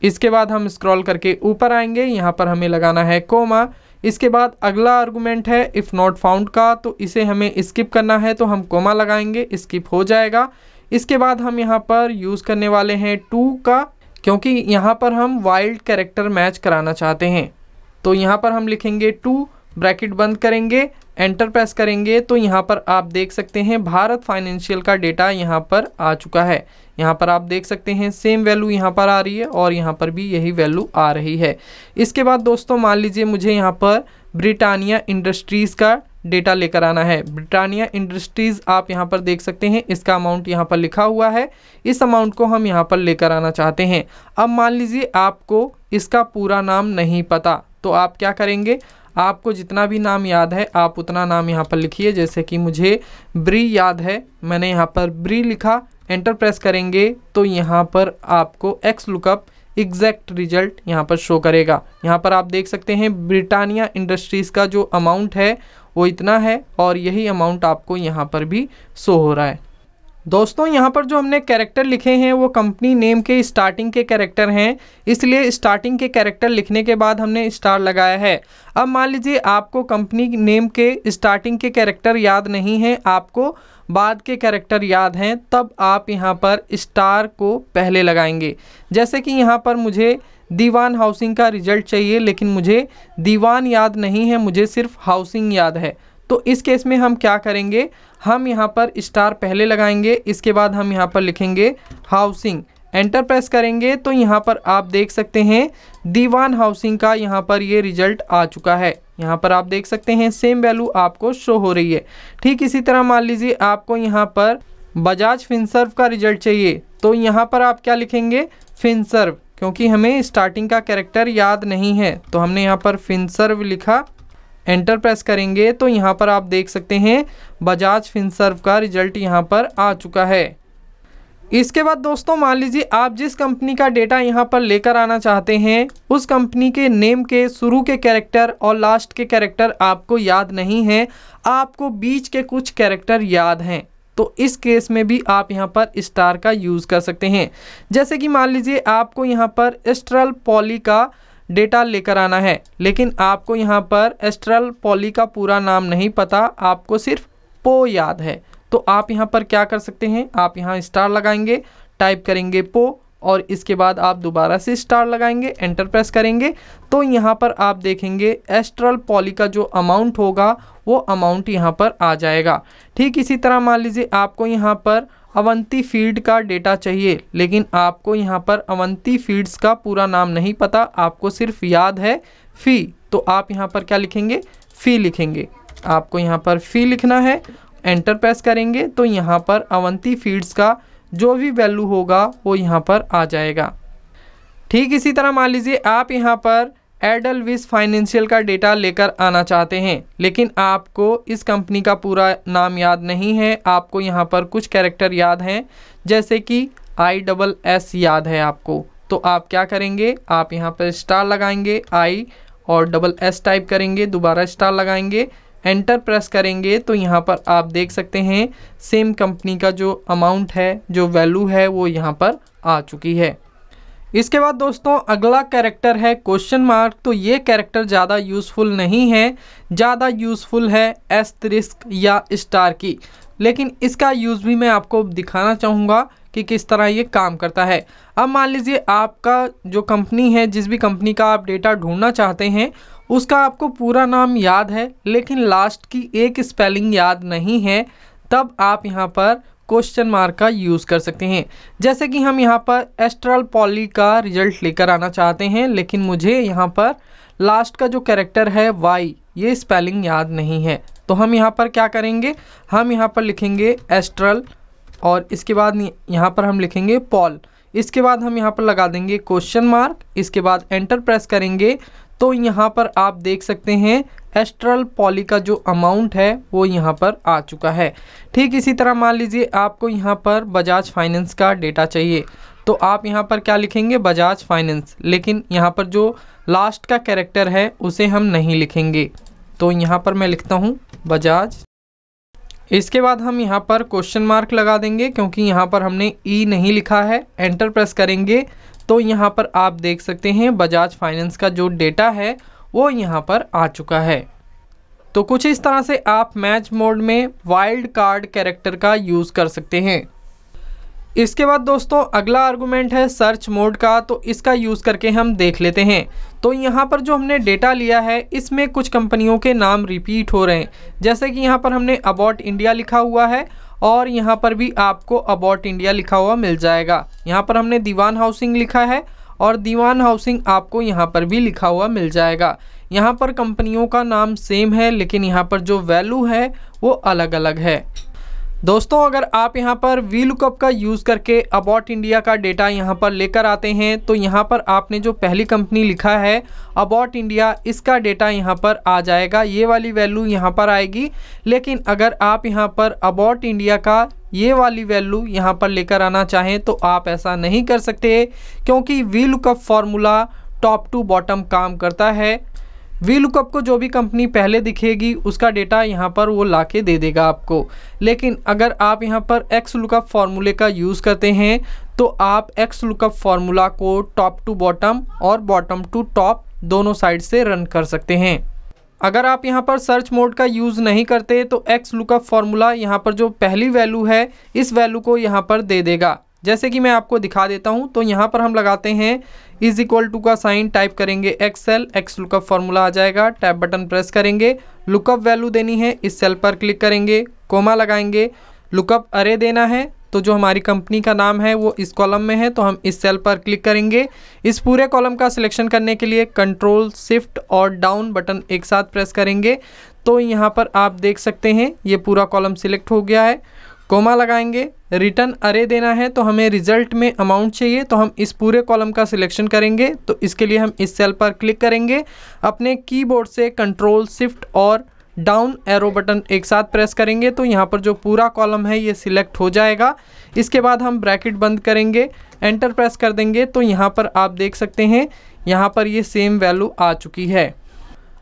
इसके बाद हम स्क्रॉल करके ऊपर आएंगे, यहाँ पर हमें लगाना है कोमा। इसके बाद अगला आर्गुमेंट है इफ़ नॉट फाउंड का, तो इसे हमें स्किप करना है तो हम कोमा लगाएंगे, स्किप हो जाएगा। इसके बाद हम यहाँ पर यूज़ करने वाले हैं टू का, क्योंकि यहाँ पर हम वाइल्ड कैरेक्टर मैच कराना चाहते हैं। तो यहाँ पर हम लिखेंगे टू, ब्रैकेट बंद करेंगे, एंटर प्रेस करेंगे। तो यहाँ पर आप देख सकते हैं भारत फाइनेंशियल का डेटा यहाँ पर आ चुका है। यहाँ पर आप देख सकते हैं सेम वैल्यू यहाँ पर आ रही है और यहाँ पर भी यही वैल्यू आ रही है। इसके बाद दोस्तों मान लीजिए मुझे यहाँ पर ब्रिटानिया इंडस्ट्रीज़ का डेटा लेकर आना है। ब्रिटानिया इंडस्ट्रीज़ आप यहाँ पर देख सकते हैं, इसका अमाउंट यहाँ पर लिखा हुआ है। इस अमाउंट को हम यहाँ पर लेकर आना चाहते हैं। अब मान लीजिए आपको इसका पूरा नाम नहीं पता, तो आप क्या करेंगे, आपको जितना भी नाम याद है आप उतना नाम यहाँ पर लिखिए। जैसे कि मुझे ब्री याद है, मैंने यहाँ पर ब्री लिखा, एंटर प्रेस करेंगे तो यहाँ पर आपको एक्स लुकअप एग्जैक्ट रिजल्ट यहाँ पर शो करेगा। यहाँ पर आप देख सकते हैं ब्रिटानिया इंडस्ट्रीज़ का जो अमाउंट है वो इतना है और यही अमाउंट आपको यहाँ पर भी शो हो रहा है। दोस्तों यहाँ पर जो हमने कैरेक्टर लिखे हैं वो कंपनी नेम के स्टार्टिंग के कैरेक्टर हैं, इसलिए स्टार्टिंग के कैरेक्टर लिखने के बाद हमने स्टार लगाया है। अब मान लीजिए आपको कंपनी नेम के स्टार्टिंग के कैरेक्टर याद नहीं हैं, आपको बाद के कैरेक्टर याद हैं, तब आप यहाँ पर स्टार को पहले लगाएंगे। जैसे कि यहाँ पर मुझे दीवान हाउसिंग का रिजल्ट चाहिए लेकिन मुझे दीवान याद नहीं है, मुझे सिर्फ हाउसिंग याद है। तो इस केस में हम क्या करेंगे, हम यहाँ पर स्टार पहले लगाएंगे, इसके बाद हम यहाँ पर लिखेंगे हाउसिंग, एंटर प्रेस करेंगे तो यहाँ पर आप देख सकते हैं दीवान हाउसिंग का यहाँ पर ये रिजल्ट आ चुका है। यहाँ पर आप देख सकते हैं सेम वैल्यू आपको शो हो रही है। ठीक इसी तरह मान लीजिए आपको यहाँ पर बजाज फिनसर्व का रिजल्ट चाहिए, तो यहाँ पर आप क्या लिखेंगे, फिनसर्व, क्योंकि हमें स्टार्टिंग का कैरेक्टर याद नहीं है तो हमने यहाँ पर फिनसर्व लिखा, एंटर प्रेस करेंगे तो यहाँ पर आप देख सकते हैं बजाज फिनसर्व का रिजल्ट यहाँ पर आ चुका है। इसके बाद दोस्तों मान लीजिए आप जिस कंपनी का डेटा यहाँ पर लेकर आना चाहते हैं उस कंपनी के नेम के शुरू के कैरेक्टर और लास्ट के कैरेक्टर आपको याद नहीं हैं, आपको बीच के कुछ कैरेक्टर याद हैं, तो इस केस में भी आप यहाँ पर स्टार का यूज़ कर सकते हैं। जैसे कि मान लीजिए आपको यहाँ पर एस्ट्रल पॉली का डेटा लेकर आना है लेकिन आपको यहाँ पर एस्ट्रल पॉली का पूरा नाम नहीं पता, आपको सिर्फ पो याद है, तो आप यहाँ पर क्या कर सकते हैं, आप यहाँ स्टार लगाएंगे, टाइप करेंगे पो और इसके बाद आप दोबारा से स्टार लगाएंगे, एंटर प्रेस करेंगे तो यहाँ पर आप देखेंगे एस्ट्रल पॉली का जो अमाउंट होगा वो अमाउंट यहाँ पर आ जाएगा। ठीक इसी तरह मान लीजिए आपको यहाँ पर अवंती फीड का डेटा चाहिए लेकिन आपको यहाँ पर अवंती फीड्स का पूरा नाम नहीं पता, आपको सिर्फ याद है फ़ी, तो आप यहाँ पर क्या लिखेंगे, फ़ी लिखेंगे। आपको यहाँ पर फ़ी लिखना है, एंटर प्रेस करेंगे तो यहाँ पर अवंती फीड्स का जो भी वैल्यू होगा वो यहाँ पर आ जाएगा। ठीक इसी तरह मान लीजिए आप यहाँ पर एडलविस फाइनेंशियल का डेटा लेकर आना चाहते हैं लेकिन आपको इस कंपनी का पूरा नाम याद नहीं है, आपको यहाँ पर कुछ कैरेक्टर याद हैं जैसे कि ISS याद है आपको, तो आप क्या करेंगे, आप यहाँ पर स्टार लगाएंगे, I और SS टाइप करेंगे, दोबारा स्टार लगाएंगे, एंटर प्रेस करेंगे तो यहाँ पर आप देख सकते हैं सेम कंपनी का जो अमाउंट है, जो वैल्यू है वो यहाँ पर आ चुकी है। इसके बाद दोस्तों अगला कैरेक्टर है क्वेश्चन मार्क, तो ये कैरेक्टर ज़्यादा यूज़फुल नहीं है, ज़्यादा यूज़फुल है एस्टरिस्क या स्टार की, लेकिन इसका यूज़ भी मैं आपको दिखाना चाहूँगा कि किस तरह ये काम करता है। अब मान लीजिए आपका जो कंपनी है, जिस भी कंपनी का आप डेटा ढूंढना चाहते हैं उसका आपको पूरा नाम याद है लेकिन लास्ट की एक स्पेलिंग याद नहीं है, तब आप यहाँ पर क्वेश्चन मार्क का यूज़ कर सकते हैं। जैसे कि हम यहाँ पर एस्ट्रल पॉली का रिजल्ट लेकर आना चाहते हैं लेकिन मुझे यहाँ पर लास्ट का जो कैरेक्टर है वाई, ये स्पेलिंग याद नहीं है, तो हम यहाँ पर क्या करेंगे, हम यहाँ पर लिखेंगे एस्ट्रल और इसके बाद यहाँ पर हम लिखेंगे पॉल। इसके बाद हम यहाँ पर लगा देंगे क्वेश्चन मार्क, इसके बाद एंटर प्रेस करेंगे तो यहाँ पर आप देख सकते हैं एस्ट्रल पॉली का जो अमाउंट है वो यहाँ पर आ चुका है। ठीक इसी तरह मान लीजिए आपको यहाँ पर बजाज फाइनेंस का डेटा चाहिए, तो आप यहाँ पर क्या लिखेंगे, बजाज फाइनेंस, लेकिन यहाँ पर जो लास्ट का कैरेक्टर है उसे हम नहीं लिखेंगे, तो यहाँ पर मैं लिखता हूँ बजाज। इसके बाद हम यहाँ पर क्वेश्चन मार्क लगा देंगे क्योंकि यहाँ पर हमने ई नहीं लिखा है। एंटर प्रेस करेंगे तो यहाँ पर आप देख सकते हैं बजाज फाइनेंस का जो डेटा है वो यहाँ पर आ चुका है। तो कुछ इस तरह से आप मैच मोड में वाइल्ड कार्ड कैरेक्टर का यूज़ कर सकते हैं। इसके बाद दोस्तों अगला आर्गुमेंट है सर्च मोड का, तो इसका यूज़ करके हम देख लेते हैं। तो यहाँ पर जो हमने डेटा लिया है इसमें कुछ कंपनियों के नाम रिपीट हो रहे हैं, जैसे कि यहाँ पर हमने अबाउट इंडिया लिखा हुआ है और यहाँ पर भी आपको अबाउट इंडिया लिखा हुआ मिल जाएगा। यहाँ पर हमने दीवान हाउसिंग लिखा है और दीवान हाउसिंग आपको यहाँ पर भी लिखा हुआ मिल जाएगा। यहाँ पर कंपनियों का नाम सेम है लेकिन यहाँ पर जो वैल्यू है वो अलग अलग है। दोस्तों अगर आप यहाँ पर वीलुकअप का यूज़ करके अबाउट इंडिया का डेटा यहाँ पर लेकर आते हैं तो यहाँ पर आपने जो पहली कंपनी लिखा है अबाउट इंडिया, इसका डेटा यहाँ पर आ जाएगा, ये वाली वैल्यू यहाँ पर आएगी। लेकिन अगर आप यहाँ पर अबाउट इंडिया का ये वाली वैल्यू यहाँ पर लेकर आना चाहें तो आप ऐसा नहीं कर सकते, क्योंकि V lookup formula top to bottom काम करता है। वीलुकअप को जो भी कंपनी पहले दिखेगी उसका डेटा यहाँ पर वो लाके दे देगा आपको। लेकिन अगर आप यहाँ पर एक्स लुकअप फार्मूले का यूज़ करते हैं तो आप एक्स लुकअप फार्मूला को टॉप टू बॉटम और बॉटम टू टॉप दोनों साइड से रन कर सकते हैं। अगर आप यहाँ पर सर्च मोड का यूज़ नहीं करते तो एक्स लुकअप फार्मूला यहाँ पर जो पहली वैल्यू है इस वैल्यू को यहाँ पर दे देगा। जैसे कि मैं आपको दिखा देता हूँ, तो यहाँ पर हम लगाते हैं इज इक्वल टू का साइन, टाइप करेंगे एक्सएल, एक्स लुकअप फार्मूला आ जाएगा, टैब बटन प्रेस करेंगे, लुकअप वैल्यू देनी है, इस सेल पर क्लिक करेंगे, कोमा लगाएंगे, लुकअप अरे देना है, तो जो हमारी कंपनी का नाम है वो इस कॉलम में है तो हम इस सेल पर क्लिक करेंगे। इस पूरे कॉलम का सिलेक्शन करने के लिए कंट्रोल शिफ्ट और डाउन बटन एक साथ प्रेस करेंगे तो यहाँ पर आप देख सकते हैं ये पूरा कॉलम सिलेक्ट हो गया है। कोमा लगाएंगे, रिटर्न अरे देना है तो हमें रिजल्ट में अमाउंट चाहिए तो हम इस पूरे कॉलम का सिलेक्शन करेंगे, तो इसके लिए हम इस सेल पर क्लिक करेंगे, अपने कीबोर्ड से कंट्रोल शिफ्ट और डाउन एरो बटन एक साथ प्रेस करेंगे तो यहाँ पर जो पूरा कॉलम है ये सिलेक्ट हो जाएगा। इसके बाद हम ब्रैकेट बंद करेंगे, एंटर प्रेस कर देंगे तो यहाँ पर आप देख सकते हैं यहाँ पर ये सेम वैल्यू आ चुकी है।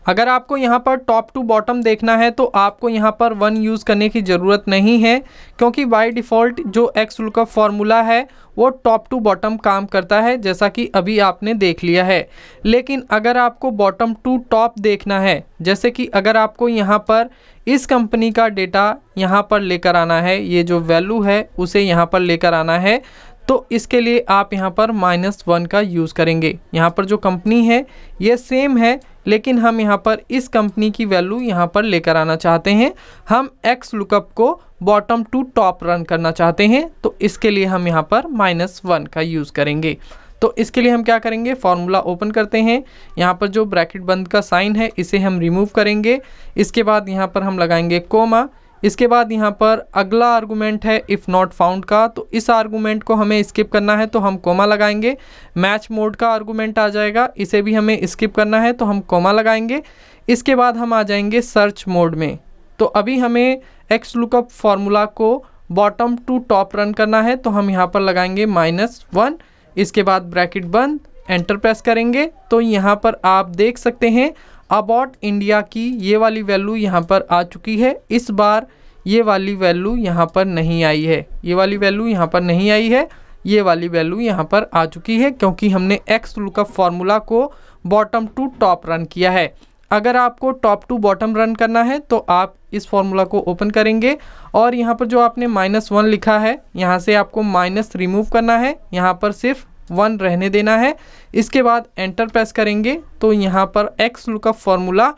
अगर आपको यहाँ पर टॉप टू बॉटम देखना है तो आपको यहाँ पर 1 यूज़ करने की ज़रूरत नहीं है, क्योंकि बाय डिफ़ॉल्ट जो एक्स लुकअप फार्मूला है वो टॉप टू बॉटम काम करता है, जैसा कि अभी आपने देख लिया है। लेकिन अगर आपको बॉटम टू टॉप देखना है, जैसे कि अगर आपको यहाँ पर इस कंपनी का डेटा यहाँ पर लेकर आना है, ये जो वैल्यू है उसे यहाँ पर लेकर आना है, तो इसके लिए आप यहाँ पर -1 का यूज़ करेंगे। यहाँ पर जो कंपनी है ये सेम है, लेकिन हम यहाँ पर इस कंपनी की वैल्यू यहाँ पर लेकर आना चाहते हैं। हम एक्स लुकअप को बॉटम टू टॉप रन करना चाहते हैं, तो इसके लिए हम यहाँ पर -1 का यूज़ करेंगे। तो इसके लिए हम क्या करेंगे, फॉर्मूला ओपन करते हैं, यहाँ पर जो ब्रैकेट बंद का साइन है इसे हम रिमूव करेंगे। इसके बाद यहाँ पर हम लगाएंगे कोमा। इसके बाद यहाँ पर अगला आर्गुमेंट है इफ़ नॉट फाउंड का, तो इस आर्गुमेंट को हमें स्किप करना है तो हम कोमा लगाएंगे। मैच मोड का आर्गुमेंट आ जाएगा, इसे भी हमें स्किप करना है तो हम कोमा लगाएंगे। इसके बाद हम आ जाएंगे सर्च मोड में। तो अभी हमें एक्स लुकअप फार्मूला को बॉटम टू टॉप रन करना है तो हम यहाँ पर लगाएंगे -1। इसके बाद ब्रैकेट बंद, एंटर प्रेस करेंगे तो यहाँ पर आप देख सकते हैं अबाउट इंडिया की ये वाली वैल्यू यहाँ पर आ चुकी है। इस बार ये वाली वैल्यू यहाँ पर नहीं आई है, ये वाली वैल्यू यहाँ पर नहीं आई है, ये वाली वैल्यू यहाँ पर आ चुकी है, क्योंकि हमने एक्स लुकअप फार्मूला को बॉटम टू टॉप रन किया है। अगर आपको टॉप टू बॉटम रन करना है तो आप इस फार्मूला को ओपन करेंगे और यहाँ पर जो आपने -1 लिखा है यहाँ से आपको माइनस रिमूव करना है, यहाँ पर सिर्फ 1 रहने देना है। इसके बाद एंटर प्रेस करेंगे तो यहाँ पर X lookup formula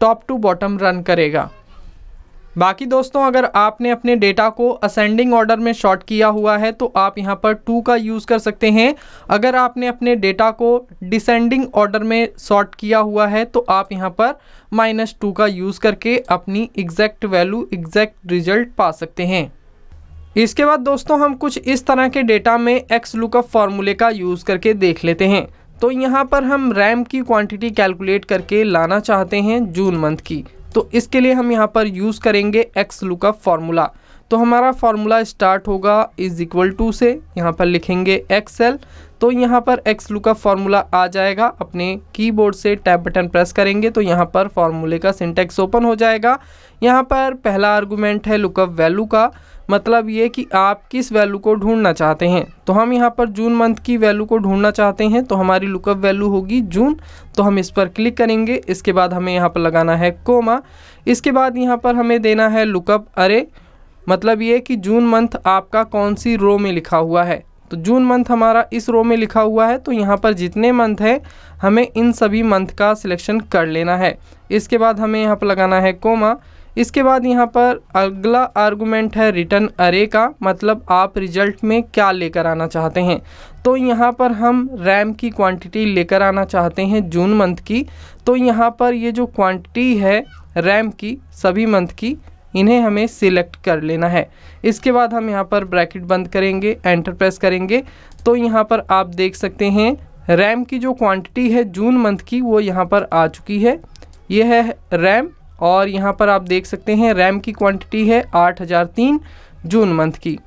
top to bottom run करेगा। बाकी दोस्तों अगर आपने अपने डेटा को असेंडिंग ऑर्डर में शॉर्ट किया हुआ है तो आप यहाँ पर 2 का यूज़ कर सकते हैं। अगर आपने अपने डेटा को डिसेंडिंग ऑर्डर में सॉर्ट किया हुआ है तो आप यहाँ पर -2 का यूज़ करके अपनी एग्जैक्ट वैल्यू, एग्जैक्ट रिजल्ट पा सकते हैं। इसके बाद दोस्तों हम कुछ इस तरह के डेटा में एक्स लुकअप फॉर्मूले का यूज़ करके देख लेते हैं। तो यहाँ पर हम रैम की क्वांटिटी कैलकुलेट करके लाना चाहते हैं जून मंथ की, तो इसके लिए हम यहाँ पर यूज़ करेंगे एक्स लुकअप फार्मूला। तो हमारा फार्मूला स्टार्ट होगा इज इक्वल टू से, यहाँ पर लिखेंगे एक्सएल। तो यहाँ पर एक्स लुकअप फार्मूला आ जाएगा, अपने कीबोर्ड से टैब बटन प्रेस करेंगे तो यहाँ पर फार्मूले का सिंटैक्स ओपन हो जाएगा। यहाँ पर पहला आर्गूमेंट है लुकअप वैल्यू का, मतलब ये कि आप किस वैल्यू को ढूंढना चाहते हैं। तो हम यहाँ पर जून मंथ की वैल्यू को ढूंढना चाहते हैं, तो हमारी लुकअप वैल्यू होगी जून। तो हम इस पर क्लिक करेंगे, इसके बाद हमें यहाँ पर लगाना है कोमा। इसके बाद यहाँ पर हमें देना है लुकअप अरे, मतलब ये कि जून मंथ आपका कौन सी रो में लिखा हुआ है। तो जून मंथ हमारा इस रो में लिखा हुआ है, तो यहाँ पर जितने मंथ है हमें इन सभी मंथ का सिलेक्शन कर लेना है। इसके बाद हमें यहाँ पर लगाना है कोमा। इसके बाद यहाँ पर अगला आर्गुमेंट है रिटर्न अरे का, मतलब आप रिजल्ट में क्या लेकर आना चाहते हैं। तो यहाँ पर हम रैम की क्वांटिटी लेकर आना चाहते हैं जून मंथ की। तो यहाँ पर ये जो क्वांटिटी है रैम की सभी मंथ की, इन्हें हमें सिलेक्ट कर लेना है। इसके बाद हम यहाँ पर ब्रैकेट बंद करेंगे, एंटर प्रेस करेंगे। तो यहाँ पर आप देख सकते हैं रैम की जो क्वांटिटी है जून मंथ की वो यहाँ पर आ चुकी है। ये है रैम, और यहाँ पर आप देख सकते हैं रैम की क्वांटिटी है 8003 जून मंथ की।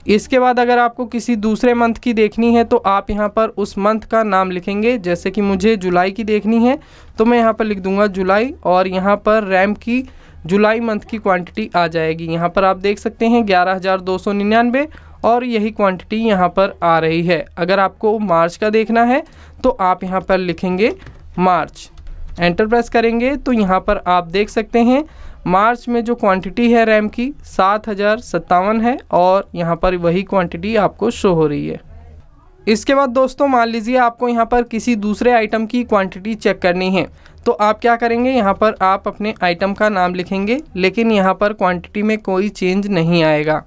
इसके बाद अगर आपको किसी दूसरे मंथ की देखनी है तो आप यहाँ पर उस मंथ का नाम लिखेंगे। जैसे कि मुझे जुलाई की देखनी है तो मैं यहाँ पर लिख दूंगा जुलाई, और यहाँ पर रैम की जुलाई मंथ की क्वांटिटी आ जाएगी। यहाँ पर आप देख सकते हैं 11299, और यही क्वांटिटी यहाँ पर आ रही है। अगर आपको मार्च का देखना है तो आप यहाँ पर लिखेंगे मार्च, एंटर प्रेस करेंगे तो यहाँ पर आप देख सकते हैं मार्च में जो क्वांटिटी है रैम की 7057 है, और यहाँ पर वही क्वांटिटी आपको शो हो रही है। इसके बाद दोस्तों मान लीजिए आपको यहाँ पर किसी दूसरे आइटम की क्वांटिटी चेक करनी है, तो आप क्या करेंगे, यहाँ पर आप अपने आइटम का नाम लिखेंगे, लेकिन यहाँ पर क्वांटिटी में कोई चेंज नहीं आएगा।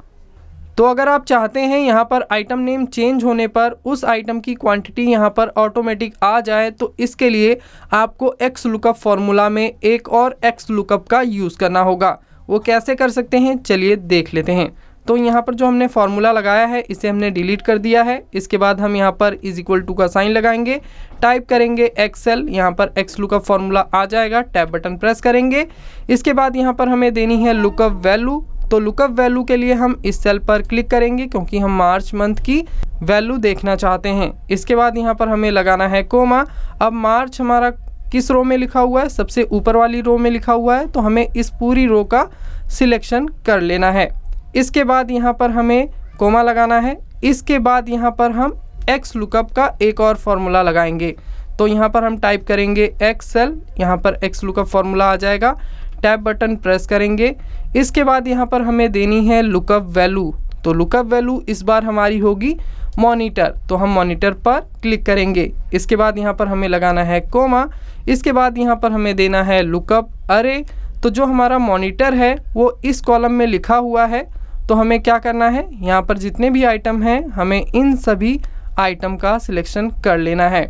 तो अगर आप चाहते हैं यहाँ पर आइटम नेम चेंज होने पर उस आइटम की क्वांटिटी यहाँ पर ऑटोमेटिक आ जाए, तो इसके लिए आपको एक्स लुकअप फार्मूला में एक और एक्स लुकअप का यूज़ करना होगा। वो कैसे कर सकते हैं चलिए देख लेते हैं। तो यहाँ पर जो हमने फार्मूला लगाया है इसे हमने डिलीट कर दिया है। इसके बाद हम यहाँ पर इज इक्वल टू का साइन लगाएंगे, टाइप करेंगे एक्सएल, यहाँ पर एक्स लुकअप फार्मूला आ जाएगा, टैब बटन प्रेस करेंगे। इसके बाद यहाँ पर हमें देनी है लुकअप वैल्यू। तो लुकअप वैल्यू के लिए हम इस सेल पर क्लिक करेंगे क्योंकि हम मार्च मंथ की वैल्यू देखना चाहते हैं। इसके बाद यहाँ पर हमें लगाना है कोमा। अब मार्च हमारा किस रो में लिखा हुआ है, सबसे ऊपर वाली रो में लिखा हुआ है, तो हमें इस पूरी रो का सिलेक्शन कर लेना है। इसके बाद यहाँ पर हमें कोमा लगाना है। इसके बाद यहाँ पर हम एक्स लुकअप का एक और फार्मूला लगाएंगे। तो यहाँ पर हम टाइप करेंगे एक्सएल, यहाँ पर एक्स लुकअप फार्मूला आ जाएगा, टैब बटन प्रेस करेंगे। इसके बाद यहाँ पर हमें देनी है लुकअप वैल्यू। तो लुकअप वैल्यू इस बार हमारी होगी मॉनिटर, तो हम मॉनिटर पर क्लिक करेंगे। इसके बाद यहाँ पर हमें लगाना है कोमा। इसके बाद यहाँ पर हमें देना है लुकअप अरे। तो जो हमारा मॉनिटर है वो इस कॉलम में लिखा हुआ है, तो हमें क्या करना है, यहाँ पर जितने भी आइटम हैं हमें इन सभी आइटम का सिलेक्शन कर लेना है।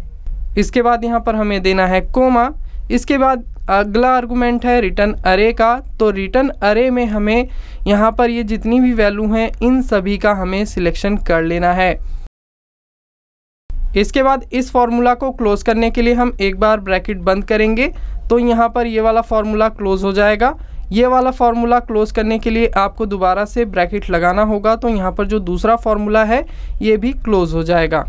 इसके बाद यहाँ पर हमें देना है कोमा। इसके बाद अगला आर्गुमेंट है रिटर्न अरे का। तो रिटर्न अरे में हमें यहाँ पर ये जितनी भी वैल्यू हैं इन सभी का हमें सिलेक्शन कर लेना है। इसके बाद इस फॉर्मूला को क्लोज करने के लिए हम एक बार ब्रैकेट बंद करेंगे, तो यहाँ पर ये वाला फार्मूला क्लोज हो जाएगा। ये वाला फार्मूला क्लोज करने के लिए आपको दोबारा से ब्रैकेट लगाना होगा, तो यहाँ पर जो दूसरा फार्मूला है ये भी क्लोज हो जाएगा।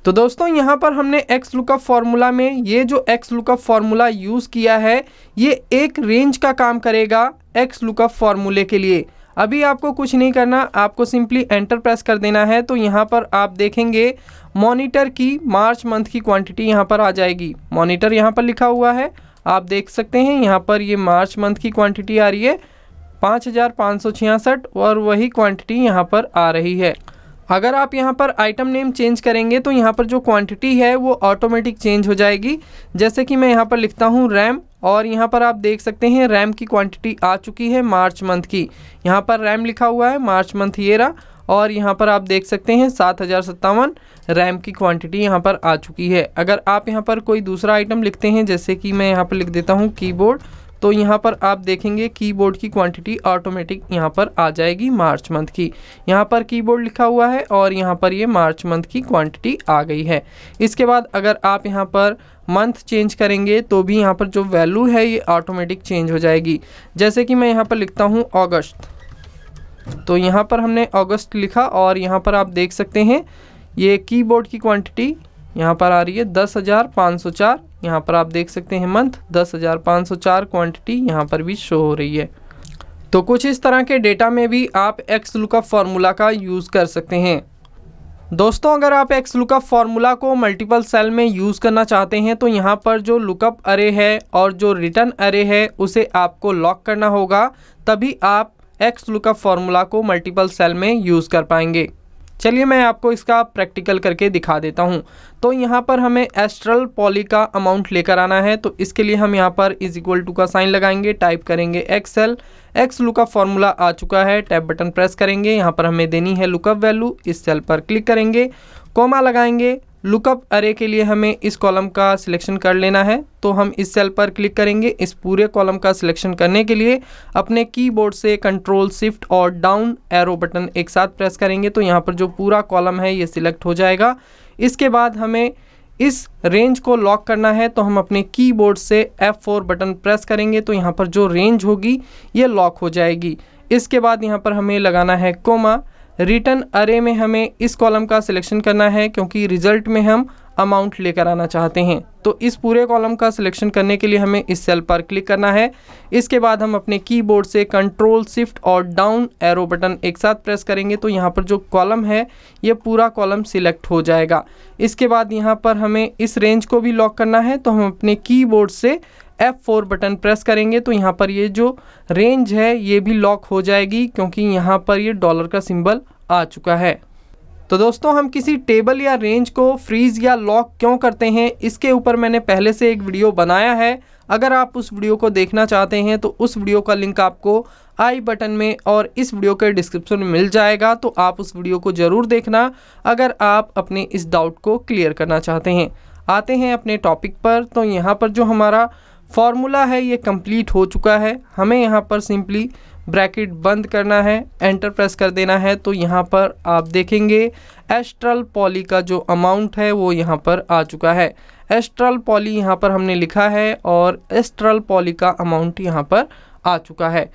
तो दोस्तों यहाँ पर हमने एक्स लुकअप फार्मूला में ये जो एक्स लुकअप फार्मूला यूज़ किया है ये एक रेंज का काम करेगा एक्स लुकअप फार्मूले के लिए। अभी आपको कुछ नहीं करना, आपको सिंपली एंटर प्रेस कर देना है। तो यहाँ पर आप देखेंगे मॉनिटर की मार्च मंथ की क्वांटिटी यहाँ पर आ जाएगी। मॉनिटर यहाँ पर लिखा हुआ है, आप देख सकते हैं यहाँ पर ये मार्च मंथ की क्वांटिटी आ रही है 5566, और वही क्वांटिटी यहाँ पर आ रही है। अगर आप यहाँ पर आइटम नेम चेंज करेंगे तो यहाँ पर जो क्वांटिटी है वो ऑटोमेटिक चेंज हो जाएगी। जैसे कि मैं यहाँ पर लिखता हूँ रैम, और यहाँ पर आप देख सकते हैं रैम की क्वांटिटी आ चुकी है मार्च मंथ की। यहाँ पर रैम लिखा हुआ है, मार्च मंथ ये रहा, और यहाँ पर आप देख सकते हैं 7057 रैम की क्वांटिटी यहाँ पर आ चुकी है। अगर आप यहाँ पर कोई दूसरा आइटम लिखते हैं, जैसे कि मैं यहाँ पर लिख देता हूँ कीबोर्ड, तो यहाँ पर आप देखेंगे कीबोर्ड की क्वांटिटी ऑटोमेटिक यहाँ पर आ जाएगी मार्च मंथ की। यहाँ पर कीबोर्ड लिखा हुआ है और यहाँ पर ये मार्च मंथ की क्वांटिटी आ गई है। इसके बाद अगर आप यहाँ पर मंथ चेंज करेंगे तो भी यहाँ पर जो वैल्यू है ये ऑटोमेटिक चेंज हो जाएगी। जैसे कि मैं यहाँ पर लिखता हूँ अगस्त, तो यहाँ पर हमने अगस्त लिखा और यहाँ पर आप देख सकते हैं ये कीबोर्ड की क्वांटिटी यहाँ पर आ रही है 10,504। यहाँ पर आप देख सकते हैं मंथ 10,504 क्वांटिटी यहाँ पर भी शो हो रही है। तो कुछ इस तरह के डेटा में भी आप एक्स लुकअप फार्मूला का यूज़ कर सकते हैं। दोस्तों अगर आप एक्स लुकअप फार्मूला को मल्टीपल सेल में यूज़ करना चाहते हैं तो यहाँ पर जो लुकअप अरे है और जो रिटर्न अरे है उसे आपको लॉक करना होगा, तभी आप एक्स लुकअप फार्मूला को मल्टीपल सेल में यूज़ कर पाएंगे। चलिए मैं आपको इसका प्रैक्टिकल करके दिखा देता हूं। तो यहाँ पर हमें एस्ट्रल पॉली का अमाउंट लेकर आना है, तो इसके लिए हम यहाँ पर इज इक्वल टू का साइन लगाएंगे, टाइप करेंगे एक्सएल, एक्स लुकअप फार्मूला आ चुका है, टैब बटन प्रेस करेंगे, यहाँ पर हमें देनी है लुकअप वैल्यू, इस सेल पर क्लिक करेंगे, कॉमा लगाएंगे। लुकअप अरे के लिए हमें इस कॉलम का सिलेक्शन कर लेना है, तो हम इस सेल पर क्लिक करेंगे। इस पूरे कॉलम का सिलेक्शन करने के लिए अपने कीबोर्ड से कंट्रोल शिफ्ट और डाउन एरो बटन एक साथ प्रेस करेंगे, तो यहाँ पर जो पूरा कॉलम है ये सिलेक्ट हो जाएगा। इसके बाद हमें इस रेंज को लॉक करना है, तो हम अपने कीबोर्ड से F4 बटन प्रेस करेंगे, तो यहाँ पर जो रेंज होगी ये लॉक हो जाएगी। इसके बाद यहाँ पर हमें लगाना है कोमा। रिटर्न अरे में हमें इस कॉलम का सिलेक्शन करना है क्योंकि रिजल्ट में हम अमाउंट लेकर आना चाहते हैं, तो इस पूरे कॉलम का सिलेक्शन करने के लिए हमें इस सेल पर क्लिक करना है। इसके बाद हम अपने कीबोर्ड से कंट्रोल शिफ्ट और डाउन एरो बटन एक साथ प्रेस करेंगे, तो यहाँ पर जो कॉलम है ये पूरा कॉलम सिलेक्ट हो जाएगा। इसके बाद यहाँ पर हमें इस रेंज को भी लॉक करना है, तो हम अपने कीबोर्ड से F4 बटन प्रेस करेंगे, तो यहाँ पर ये जो रेंज है ये भी लॉक हो जाएगी क्योंकि यहाँ पर ये डॉलर का सिंबल आ चुका है। तो दोस्तों हम किसी टेबल या रेंज को फ्रीज या लॉक क्यों करते हैं, इसके ऊपर मैंने पहले से एक वीडियो बनाया है। अगर आप उस वीडियो को देखना चाहते हैं तो उस वीडियो का लिंक आपको आई बटन में और इस वीडियो के डिस्क्रिप्शन में मिल जाएगा, तो आप उस वीडियो को ज़रूर देखना अगर आप अपने इस डाउट को क्लियर करना चाहते हैं। आते हैं अपने टॉपिक पर। तो यहाँ पर जो हमारा फॉर्मूला है ये कंप्लीट हो चुका है। हमें यहाँ पर सिंपली ब्रैकेट बंद करना है, एंटर प्रेस कर देना है, तो यहाँ पर आप देखेंगे एस्ट्रल पॉली का जो अमाउंट है वो यहाँ पर आ चुका है। एस्ट्रल पॉली यहाँ पर हमने लिखा है और एस्ट्रल पॉली का अमाउंट यहाँ पर आ चुका है।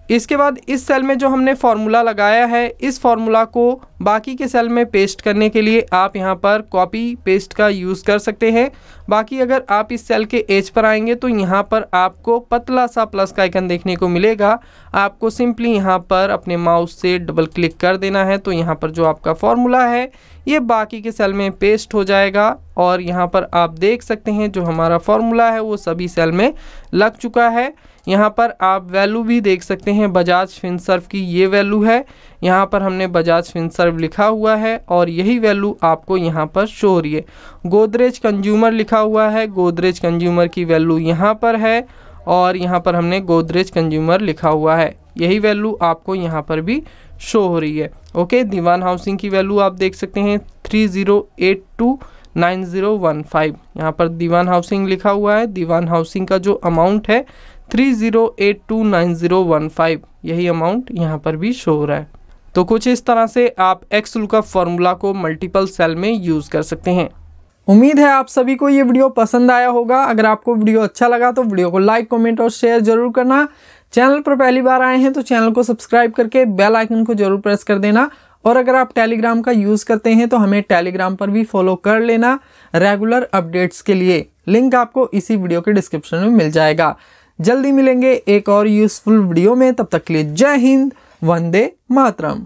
इसके बाद इस सेल में जो हमने फार्मूला लगाया है, इस फार्मूला को बाकी के सेल में पेस्ट करने के लिए आप यहाँ पर कॉपी पेस्ट का यूज़ कर सकते हैं। बाकी अगर आप इस सेल के एज पर आएंगे तो यहाँ पर आपको पतला सा प्लस का आइकन देखने को मिलेगा। आपको सिंपली यहाँ पर अपने माउस से डबल क्लिक कर देना है, तो यहाँ पर जो आपका फार्मूला है ये बाकी के सेल में पेस्ट हो जाएगा। और यहाँ पर आप देख सकते हैं जो हमारा फार्मूला है वो सभी सेल में लग चुका है। यहाँ पर आप वैल्यू भी देख सकते हैं, बजाज फिनसर्व की ये वैल्यू है। यहाँ पर हमने बजाज फिनसर्व लिखा हुआ है और यही वैल्यू आपको यहाँ पर शो हो रही है। गोदरेज कंज्यूमर लिखा हुआ है, गोदरेज कंज्यूमर की वैल्यू यहाँ पर है और यहाँ पर हमने गोदरेज कंज्यूमर लिखा हुआ है, यही वैल्यू आपको यहाँ पर भी शो हो रही है। ओके, दीवान हाउसिंग की वैल्यू आप देख सकते हैं 30829015। यहाँ पर दीवान हाउसिंग लिखा हुआ है। दीवान हाउसिंग का जो अमाउंट है 30829015, यही अमाउंट यहाँ पर भी शो हो रहा है। तो कुछ इस तरह से आप एक्स लुकअप फार्मूला को मल्टीपल सेल में यूज़ कर सकते हैं। उम्मीद है आप सभी को ये वीडियो पसंद आया होगा। अगर आपको वीडियो अच्छा लगा तो वीडियो को लाइक, कमेंट और शेयर जरूर करना। चैनल पर पहली बार आए हैं तो चैनल को सब्सक्राइब करके बेल आइकन को जरूर प्रेस कर देना। और अगर आप टेलीग्राम का यूज़ करते हैं तो हमें टेलीग्राम पर भी फॉलो कर लेना रेगुलर अपडेट्स के लिए। लिंक आपको इसी वीडियो के डिस्क्रिप्शन में मिल जाएगा। जल्दी मिलेंगे एक और यूज़फुल वीडियो में, तब तक के लिए जय हिंद, वंदे मातरम।